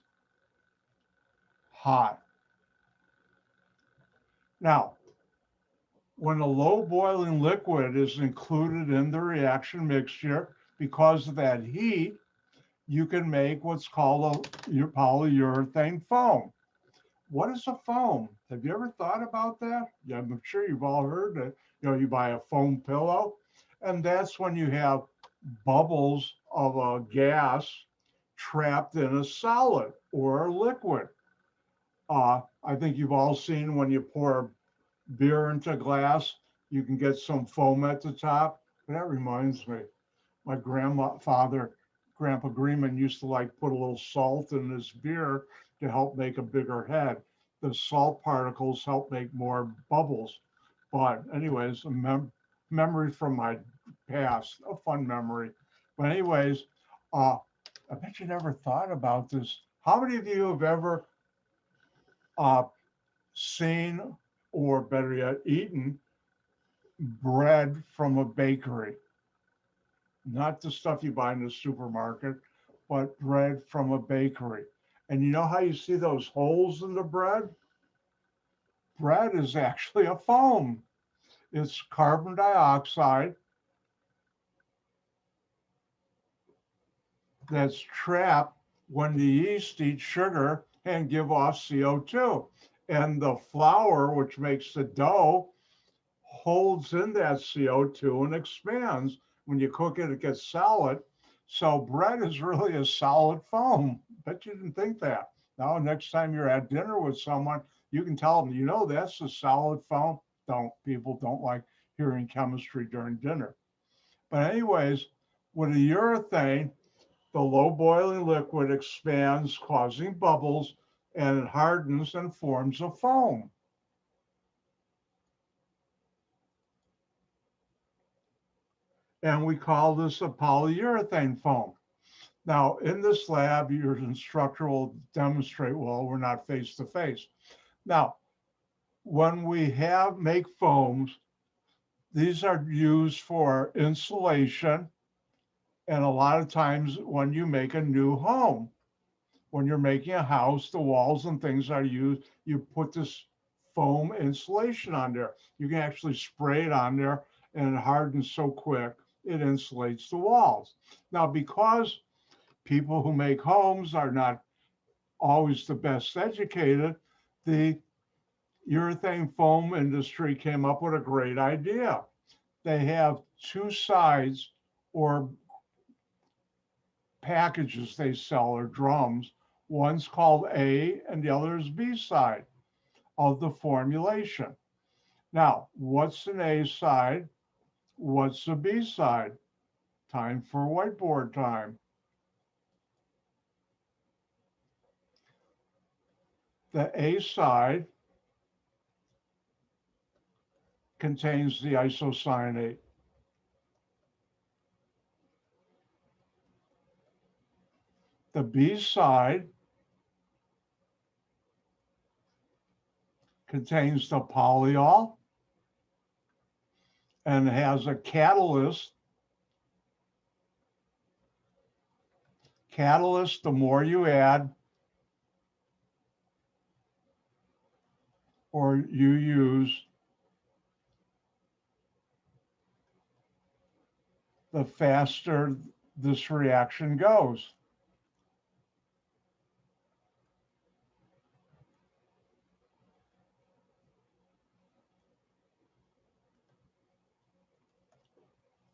hot. Now, when a low boiling liquid is included in the reaction mixture, because of that heat, you can make what's called a polyurethane foam. What is a foam? Have you ever thought about that? Yeah, I'm sure you've all heard that, you buy a foam pillow, and that's when you have bubbles of a gas trapped in a solid or a liquid. I think you've all seen when you pour beer into a glass, you can get some foam at the top. That reminds me, My Grandpa Greenman used to like put a little salt in his beer to help make a bigger head. The salt particles help make more bubbles. But anyways, memory from my past, a fun memory. But anyways, uh, I bet you never thought about this. How many of you have ever uh, seen, or better yet, eaten bread from a bakery? Not the stuff you buy in the supermarket, but bread from a bakery. And you know how you see those holes in the bread? Bread is actually a foam. It's carbon dioxide that's trapped when the yeast eat sugar and give off CO2. And the flour, which makes the dough, holds in that CO2 and expands. When you cook it, it gets solid. So bread is really a solid foam. Bet you didn't think that. Now, next time you're at dinner with someone, you can tell them, you know, that's a solid foam. People don't like hearing chemistry during dinner. But anyways, with a urethane, the low boiling liquid expands, causing bubbles, and it hardens and forms a foam. And we call this a polyurethane foam. Now, in this lab, your instructor will demonstrate, well, we're not face to face. Now, when we make foams, these are used for insulation, and a lot of times when you make a new home, when you're making a house, the walls and things are used, you put this foam insulation on there. You can actually spray it on there and it hardens so quick, it insulates the walls. Now, because people who make homes are not always the best educated, the urethane foam industry came up with a great idea. They have two sides, or packages they sell, or drums. One's called A and the other is B side of the formulation. Now, what's an A side? What's the B side? Time for whiteboard time. The A side contains the isocyanate. The B side contains the polyol and has a catalyst. Catalyst, the more you add or you use, the faster this reaction goes.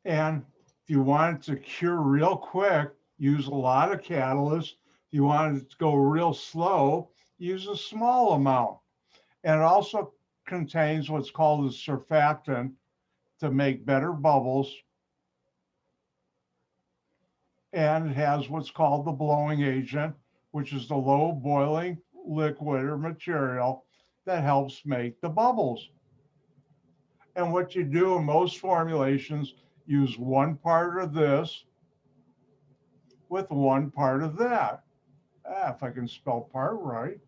And if you want it to cure real quick, use a lot of catalyst. If you want it to go real slow, use a small amount. And it also contains what's called a surfactant to make better bubbles. And it has what's called the blowing agent, which is the low boiling liquid or material that helps make the bubbles. And what you do in most formulations, use one part of this with one part of that. If I can spell part right.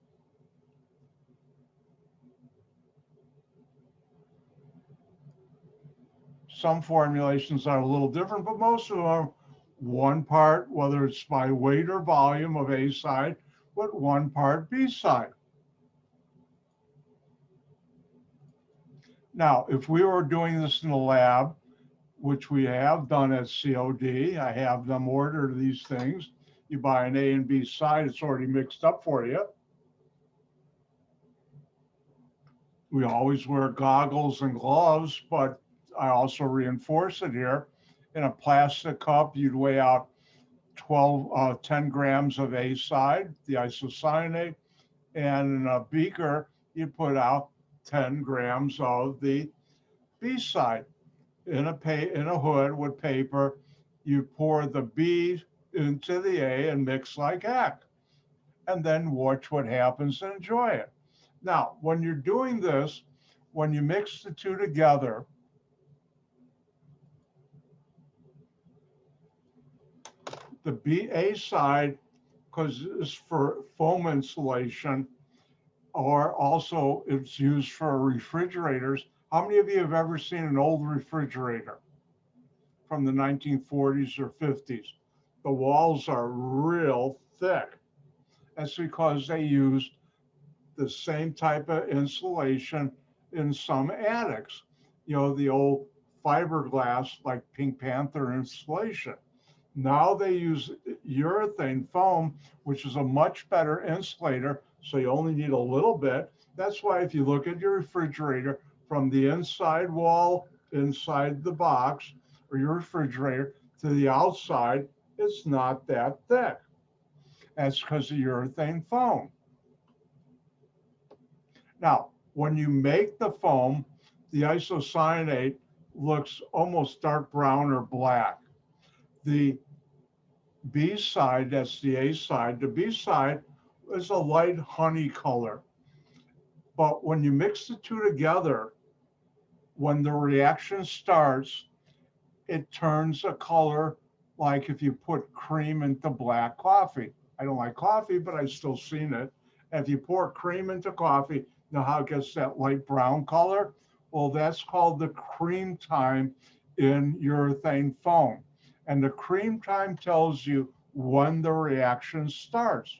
Some formulations are a little different, but most of them are one part, whether it's by weight or volume of A side, with one part B side. Now, if we were doing this in the lab, which we have done at COD, I have them order these things. You buy an A and B side, it's already mixed up for you. We always wear goggles and gloves, but I also reinforce it here. In a plastic cup, you'd weigh out 10 grams of A side, the isocyanate, and in a beaker, you'd put out 10 grams of the B side. In a hood with paper, you pour the B into the A and mix like heck, and then watch what happens and enjoy it. Now, when you're doing this, when you mix the two together, the BA side, because it's for foam insulation, or also it's used for refrigerators. How many of you have ever seen an old refrigerator from the 1940s or 50s? The walls are real thick. That's because they used the same type of insulation in some attics. You know, the old fiberglass, like Pink Panther insulation. Now they use urethane foam, which is a much better insulator, so you only need a little bit. That's why if you look at your refrigerator from the inside wall, inside the box, or your refrigerator to the outside, it's not that thick. That's because of urethane foam. Now, when you make the foam, the isocyanate looks almost dark brown or black. The B side, that's the A side, the B side is a light honey color. But when you mix the two together, when the reaction starts, it turns a color like if you put cream into black coffee. I don't like coffee, but I've still seen it. If you pour cream into coffee, you know how it gets that light brown color? Well, that's called the cream time in urethane foam. And the cream time tells you when the reaction starts.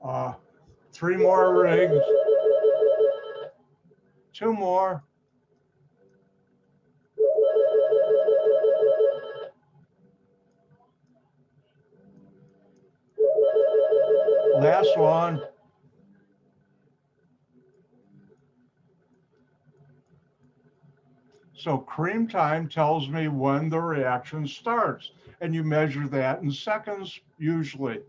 Uh, 3 more rigs, 2 more. Last one. So cream time tells me when the reaction starts, and you measure that in seconds usually.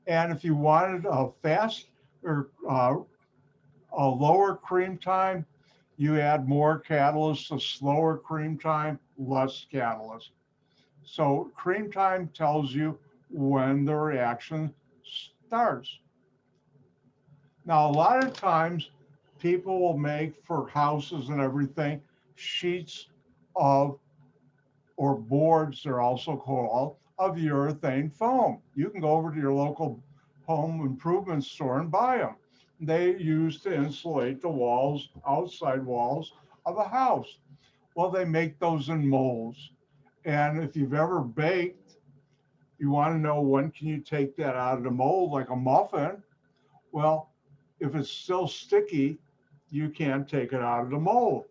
And if you wanted a fast or a lower cream time, you add more catalyst. A slower cream time, less catalyst. So cream time tells you when the reaction starts. Now, a lot of times people will make for houses and everything sheets of, or boards, they're also called, of urethane foam. You can go over to your local home improvement store and buy them. They use to insulate the walls, outside walls of a house. Well, they make those in molds. And if you've ever baked, you want to know when can you take that out of the mold like a muffin. Well, if it's still sticky, you can't take it out of the mold.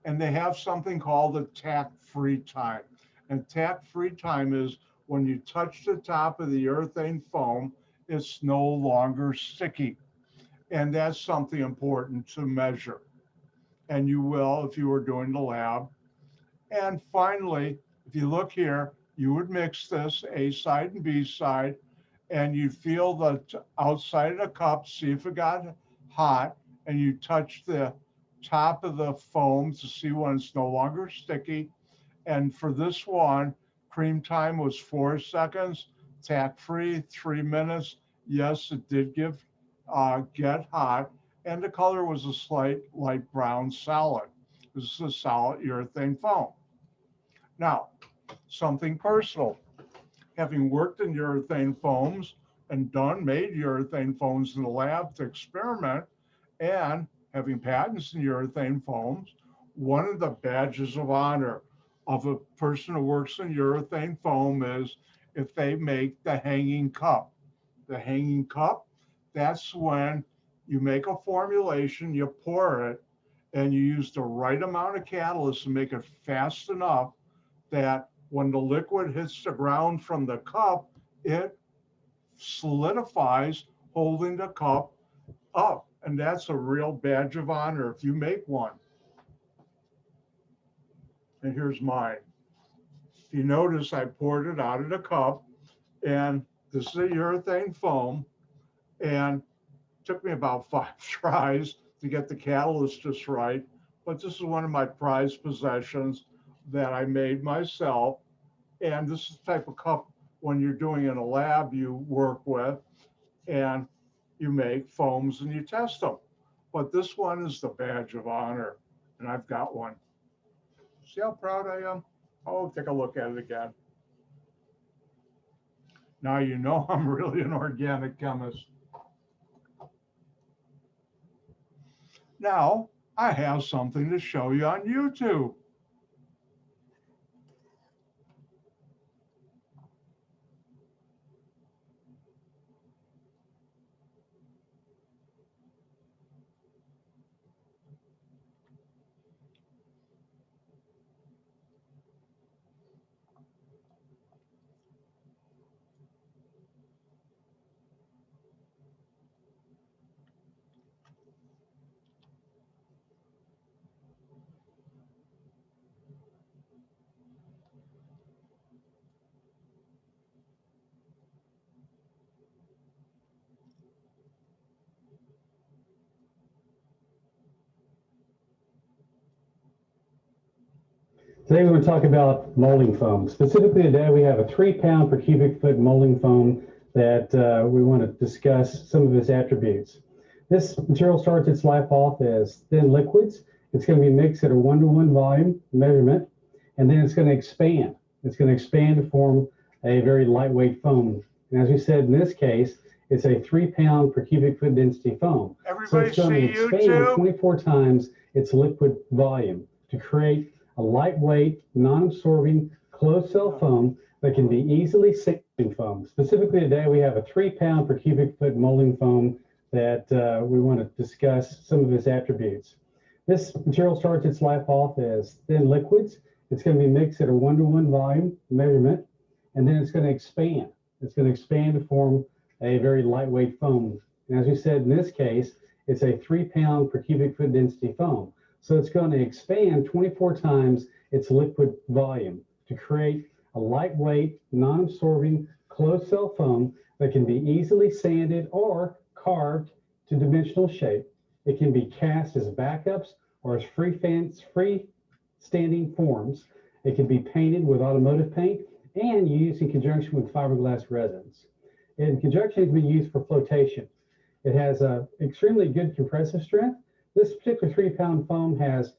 And they have something called the tack-free time. And tack-free time is when you touch the top of the urethane foam, it's no longer sticky. And that's something important to measure. And you will if you were doing the lab. And finally, if you look here, you would mix this A side and B side, and you feel the outside of the cup, see if it got hot, and you touch the top of the foam to see when it's no longer sticky. And for this one, cream time was 4 seconds, tack free 3 minutes. Yes, it did get hot, and the color was a slight light brown solid. This is a solid urethane foam. Now, something personal. Having worked in urethane foams and made urethane foams in the lab to experiment, and having patents in urethane foams, one of the badges of honor of a person who works in urethane foam is if they make the hanging cup. The hanging cup, that's when you make a formulation, you pour it, and you use the right amount of catalyst to make it fast enough that when the liquid hits the ground from the cup, it solidifies, holding the cup up. And that's a real badge of honor if you make one. And here's mine. you notice, I poured it out of the cup, and this is a urethane foam, and it took me about 5 tries to get the catalyst just right. But this is one of my prized possessions that I made myself. And this is the type of cup when you're doing in a lab you work with, and you make foams and you test them. But this one is the badge of honor, and I've got one. See how proud I am? Oh, take a look at it again. Now you know I'm really an organic chemist. Now I have something to show you on YouTube. Today we're going to talk about molding foam. Specifically today we have a 3 pound per cubic foot molding foam that we want to discuss some of its attributes. This material starts its life off as thin liquids. It's going to be mixed at a 1-to-1 volume measurement, and then it's going to expand. It's going to expand to form a very lightweight foam. And as we said, in this case, it's a 3 pound per cubic foot density foam. Everybody so it's going to expand YouTube? 24 times its liquid volume to create a lightweight, non-absorbing, closed-cell foam that can be easily sinking foam. Specifically today, we have a 3 pound per cubic foot molding foam that we want to discuss some of its attributes. This material starts its life off as thin liquids. It's going to be mixed at a 1-to-1 volume measurement, and then it's going to expand. It's going to expand to form a very lightweight foam. And as we said, in this case, it's a 3 pound per cubic foot density foam. So it's going to expand 24 times its liquid volume to create a lightweight, non-absorbing, closed-cell foam that can be easily sanded or carved to dimensional shape. It can be cast as backups or as freestanding forms. It can be painted with automotive paint and used in conjunction with fiberglass resins. In conjunction, it can be used for flotation. It has an extremely good compressive strength. This particular 3 pound foam has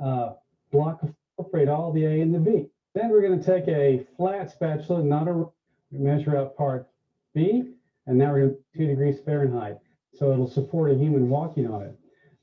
a block of incorporate all the A and the B. Then we're going to take a flat spatula, not a measure out part B, and now we're going to 2 degrees Fahrenheit. So it'll support a human walking on it.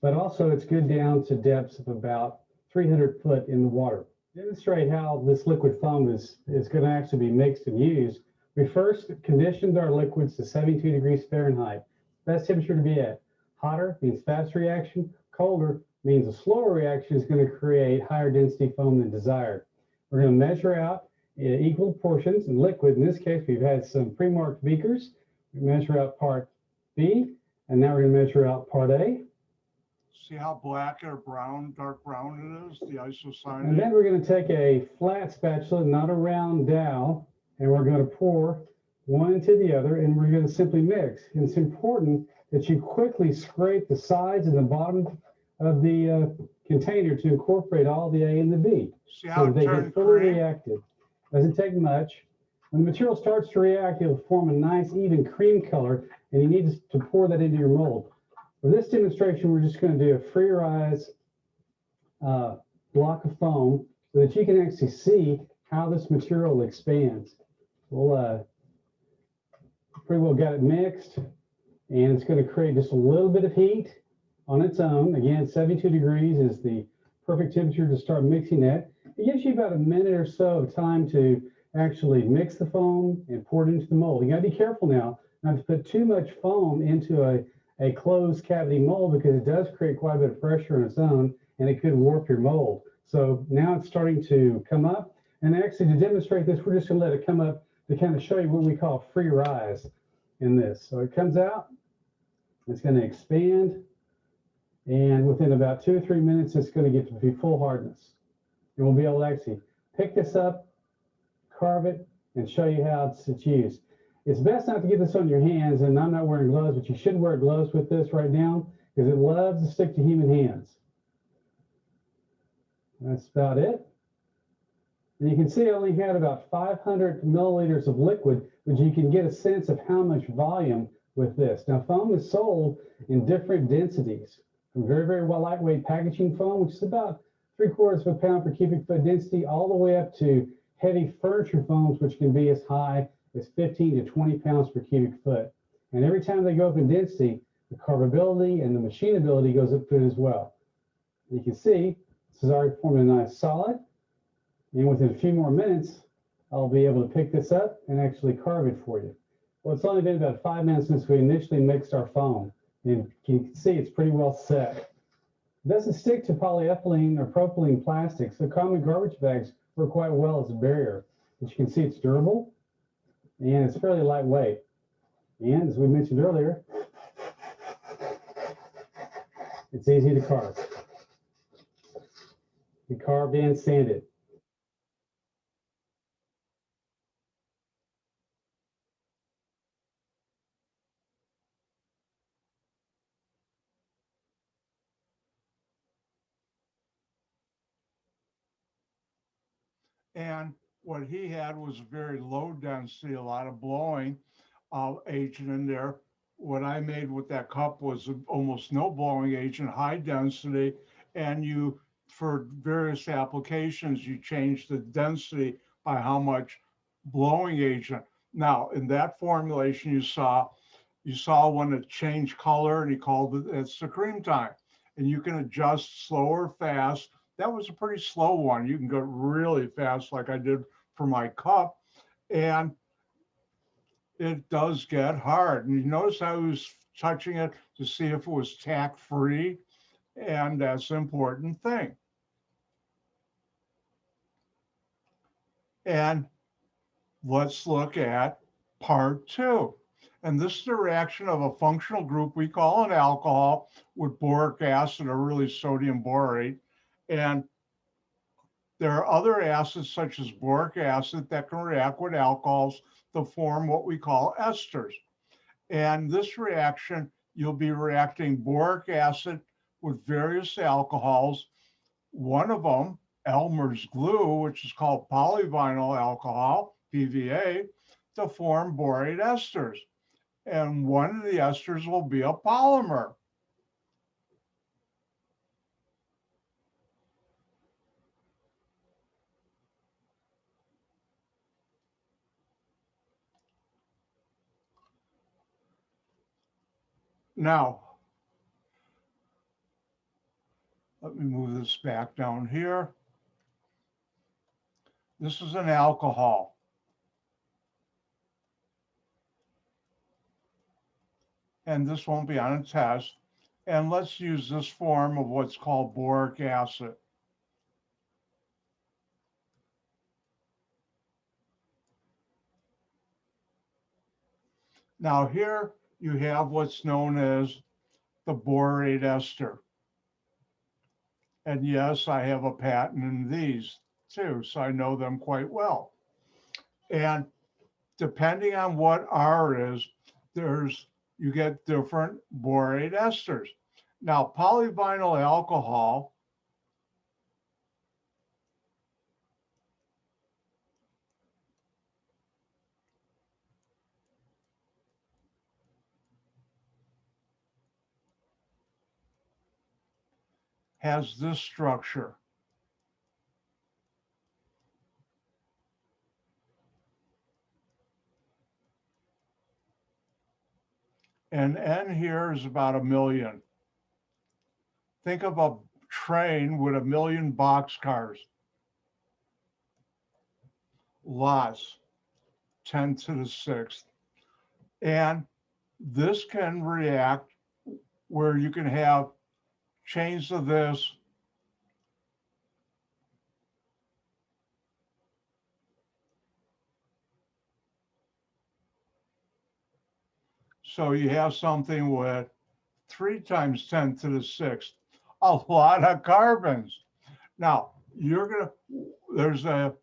But also it's good down to depths of about 300 foot in the water. To demonstrate how this liquid foam is going to actually be mixed and used, we first conditioned our liquids to 72 degrees Fahrenheit. Best temperature to be at. Hotter means fast reaction. Colder means a slower reaction is going to create higher density foam than desired. We're going to measure out equal portions in liquid. In this case, we've had some pre-marked beakers. We measure out part B, and now we're going to measure out part A. See how black or brown, dark brown it is, the isocyanate? And then we're going to take a flat spatula, not a round dowel, and we're going to pour one into the other, and we're going to simply mix. And it's important that you quickly scrape the sides and the bottom of the container to incorporate all the A and the B. See how so it they turned get fully cream? reacted. Doesn't take much. When the material starts to react, it'll form a nice even cream color, and you need to pour that into your mold. For this demonstration, we're just going to do a free rise block of foam so that you can actually see how this material expands. We'll pretty well got it mixed, and it's going to create just a little bit of heat on its own. Again, 72 degrees is the perfect temperature to start mixing that. It gives you about a minute or so of time to actually mix the foam and pour it into the mold. You got to be careful now not to put too much foam into a closed cavity mold, because it does create quite a bit of pressure on its own, and it could warp your mold. So now it's starting to come up, and actually to demonstrate this, we're just going to let it come up to kind of show you what we call free rise in this. So it comes out, it's going to expand, and within about 2 or 3 minutes, it's going to get to be full hardness. And we'll be able to actually pick this up carve it and show you how it's used. It's best not to get this on your hands, and I'm not wearing gloves, but you should wear gloves with this right now because it loves to stick to human hands. That's about it. And you can see I only had about 500 milliliters of liquid, but you can get a sense of how much volume with this. Now, foam is sold in different densities, from very, very lightweight packaging foam, which is about 3/4 of a pound per cubic foot density, all the way up to heavy furniture foams, which can be as high as 15 to 20 pounds per cubic foot. And every time they go up in density, the carvability and the machinability goes up to it as well. You can see this is already forming a nice solid. And within a few more minutes, I'll be able to pick this up and actually carve it for you. Well, it's only been about 5 minutes since we initially mixed our foam. And you can see it's pretty well set. It doesn't stick to polyethylene or propylene plastics, so common garbage bags work quite well as a barrier. As you can see, it's durable and it's fairly lightweight. And as we mentioned earlier, it's easy to carve. We carved and sanded. And what he had was very low density, a lot of blowing agent in there. What I made with that cup was almost no blowing agent, high density. And you, for various applications, you change the density by how much blowing agent. Now, in that formulation, you saw when it changed color, and he called it, it's the cream time. And you can adjust slow or fast. That was a pretty slow one. You can go really fast like I did for my cup. And it does get hard. And you notice I was touching it to see if it was tack free. And that's an important thing. And let's look at part 2. And this is the reaction of a functional group we call an alcohol with boric acid, or really sodium borate. And there are other acids such as boric acid that can react with alcohols to form what we call esters. And this reaction, you'll be reacting boric acid with various alcohols. One of them, Elmer's glue, which is called polyvinyl alcohol, PVA, to form borate esters. And one of the esters will be a polymer. Now, let me move this back down here. This is an alcohol. And this won't be on a test. And let's use this form of what's called boric acid. Now here you have what's known as the borate ester. And yes, I have a patent in these too, so I know them quite well. And depending on what R is, you get different borate esters. Now, polyvinyl alcohol has this structure. And N here is about 1 million. Think of a train with 1 million boxcars. Lots, 10 to the 6th. And this can react where you can have chains of this. So you have something with 3 times 10 to the 6th, a lot of carbons. Now, there's a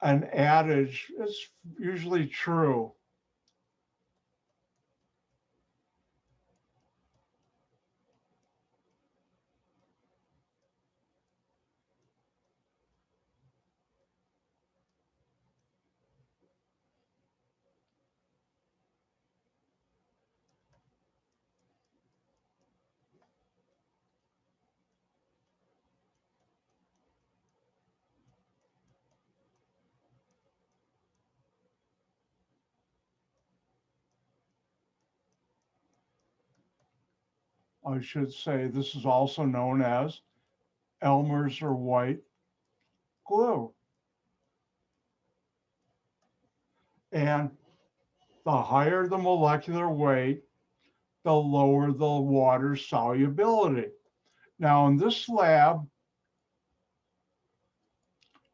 an adage. It's usually true. I should say this is also known as Elmer's or white glue. And the higher the molecular weight, the lower the water solubility. Now in this lab,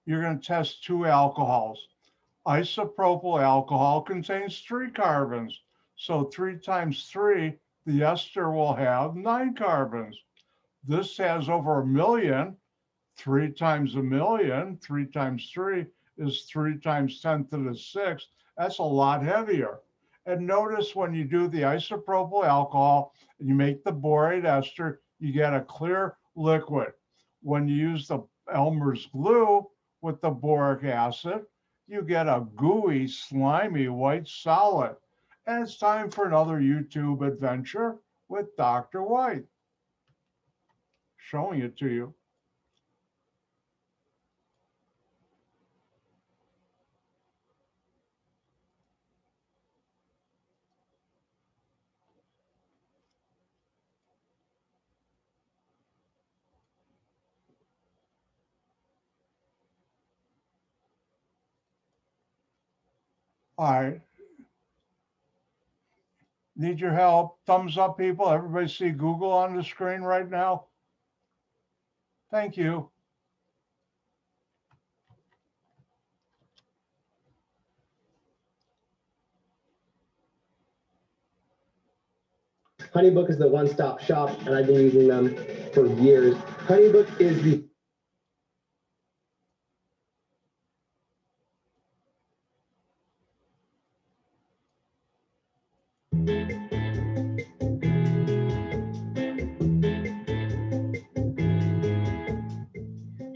you're going to test two alcohols. Isopropyl alcohol contains 3 carbons. So 3 times 3, the ester will have 9 carbons. This has over 1 million. 3 times 1 million, 3 times 3 is 3 times 10 to the 6th. That's a lot heavier. And notice when you do the isopropyl alcohol and you make the borate ester, you get a clear liquid. When you use the Elmer's glue with the boric acid, you get a gooey, slimy white solid. And it's time for another YouTube adventure with Dr. White. Showing it to you. All right. Need your help? Thumbs up, people. Everybody see Google on the screen right now? Thank you. HoneyBook is the one-stop shop, and I've been using them for years. HoneyBook is the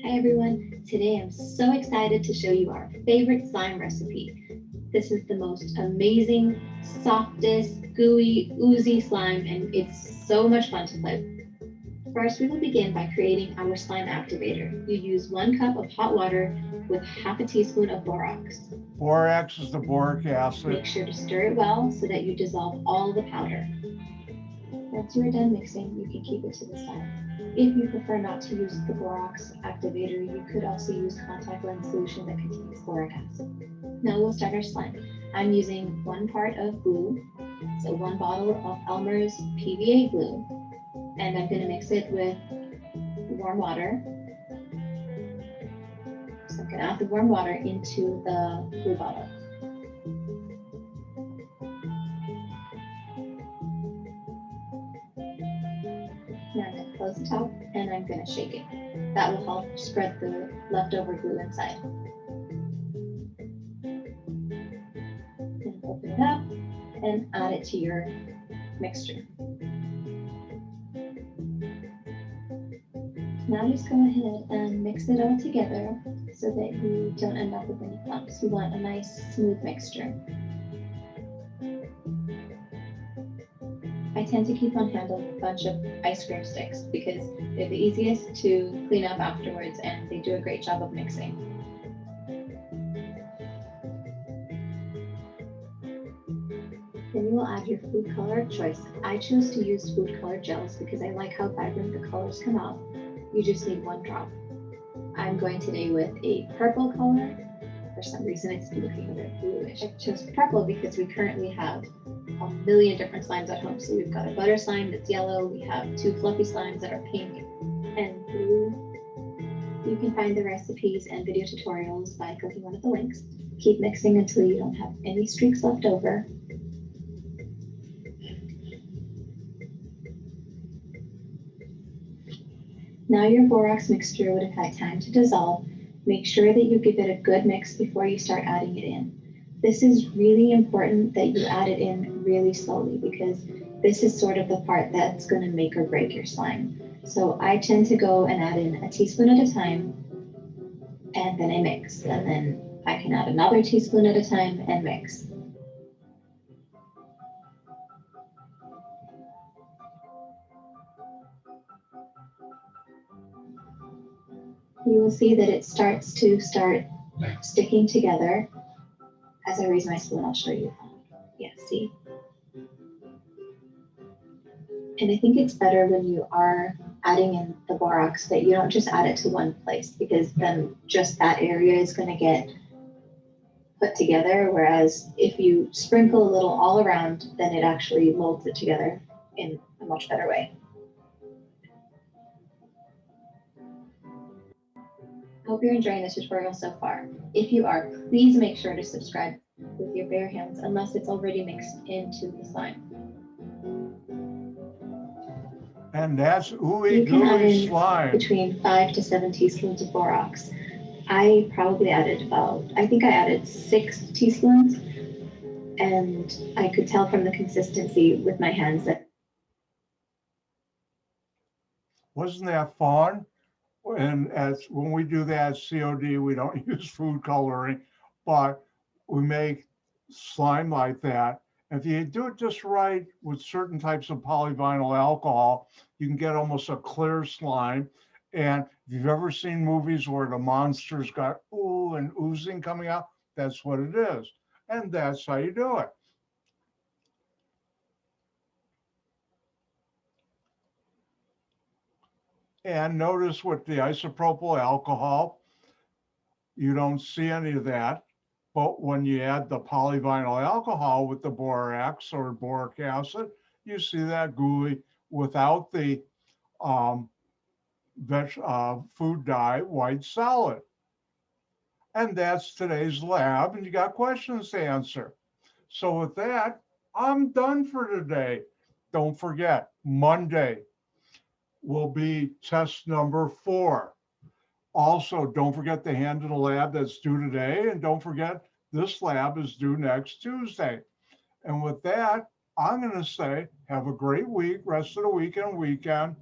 Hi everyone, today I'm so excited to show you our favorite slime recipe. This is the most amazing, softest, gooey, oozy slime, and it's so much fun to play with. First, we will begin by creating our slime activator. You use 1 cup of hot water with half a teaspoon of borax. Borax is the boric acid. Make sure to stir it well so that you dissolve all the powder. Once you are done mixing, you can keep it to the side. If you prefer not to use the borax activator, you could also use contact lens solution that contains boric acid. Now we'll start our slime. I'm using 1 part of glue, so 1 bottle of Elmer's PVA glue, and I'm going to mix it with warm water. So I'm going to add the warm water into the glue bottle. Now I'm going to close the top and I'm going to shake it. That will help spread the leftover glue inside. And open it up and add it to your mixture. Now just go ahead and mix it all together so that you don't end up with any clumps. You want a nice smooth mixture. I tend to keep on hand a bunch of ice cream sticks because they're the easiest to clean up afterwards and they do a great job of mixing. Then you will add your food color of choice. I chose to use food color gels because I like how vibrant the colors come out. You just need 1 drop. I'm going today with a purple color. For some reason, it's looking a bit bluish. I chose purple because we currently have a million different slimes at home. So we've got a butter slime that's yellow. We have 2 fluffy slimes that are pink and blue. You can find the recipes and video tutorials by clicking one of the links. Keep mixing until you don't have any streaks left over. Now your borax mixture would have had time to dissolve, Make sure that you give it a good mix before you start adding it in. This is really important that you add it in really slowly because this is sort of the part that's going to make or break your slime. So I tend to go and add in a teaspoon at a time, and then I mix, and then I can add another teaspoon at a time and mix. You will see that it starts to sticking together. As I raise my spoon, I'll show you. Yeah, see? And I think it's better when you are adding in the borax that you don't just add it to one place, because then just that area is going to get put together. Whereas if you sprinkle a little all around, then it actually molds it together in a much better way. I hope you're enjoying this tutorial so far. If you are, please make sure to subscribe with your bare hands unless it's already mixed into the slime. And that's ooey You can add gooey in slime. between 5 to 7 teaspoons of borax. I probably added I think I added 6 teaspoons, and I could tell from the consistency with my hands that. Wasn't that fun? And when we do that COD, we don't use food coloring, but we make slime like that. If you do it just right with certain types of polyvinyl alcohol, you can get almost a clear slime. And if you've ever seen movies where the monster's got ooh and oozing coming out, that's what it is. And that's how you do it. And notice with the isopropyl alcohol, you don't see any of that. But when you add the polyvinyl alcohol with the borax or boric acid, you see that gooey without the food dye white solid. And that's today's lab, and you got questions to answer. So with that, I'm done for today. Don't forget, Monday will be test number 4. Also, don't forget the hand in the lab that's due today, and don't forget this lab is due next Tuesday. And with that, I'm going to say have a great week, rest of the weekend.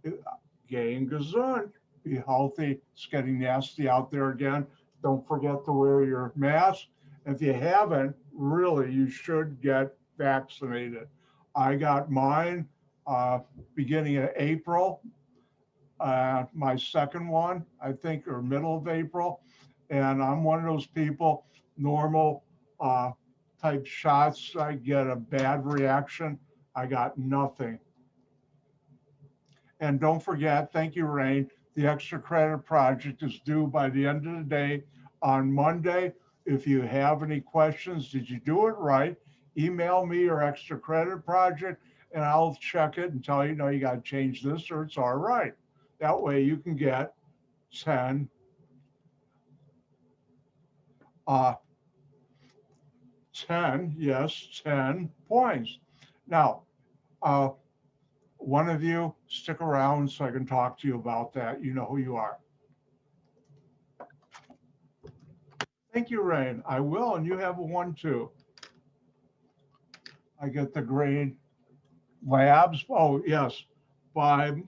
Gehen gesund. Be healthy. It's getting nasty out there again. Don't forget to wear your mask. If you haven't, really, you should get vaccinated. I got mine beginning of April. My second one, I think, or middle of April. And I'm one of those people, normal type shots, I get a bad reaction. I got nothing. And don't forget, thank you, Rain, the extra credit project is due by the end of the day on Monday. If you have any questions, did you do it right? Email me your extra credit project and I'll check it and tell you, no, you got to change this or it's all right. That way you can get 10 points. Now, one of you stick around so I can talk to you about that. You know who you are. Thank you, Rain. I will, and you have a 1 too. I get the grade labs. Oh, yes. By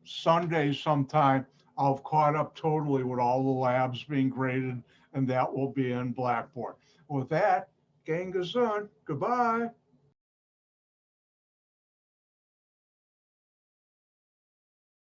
Sunday sometime, I'll have caught up totally with all the labs being graded, and that will be in Blackboard. With that, gehen gesund. Goodbye.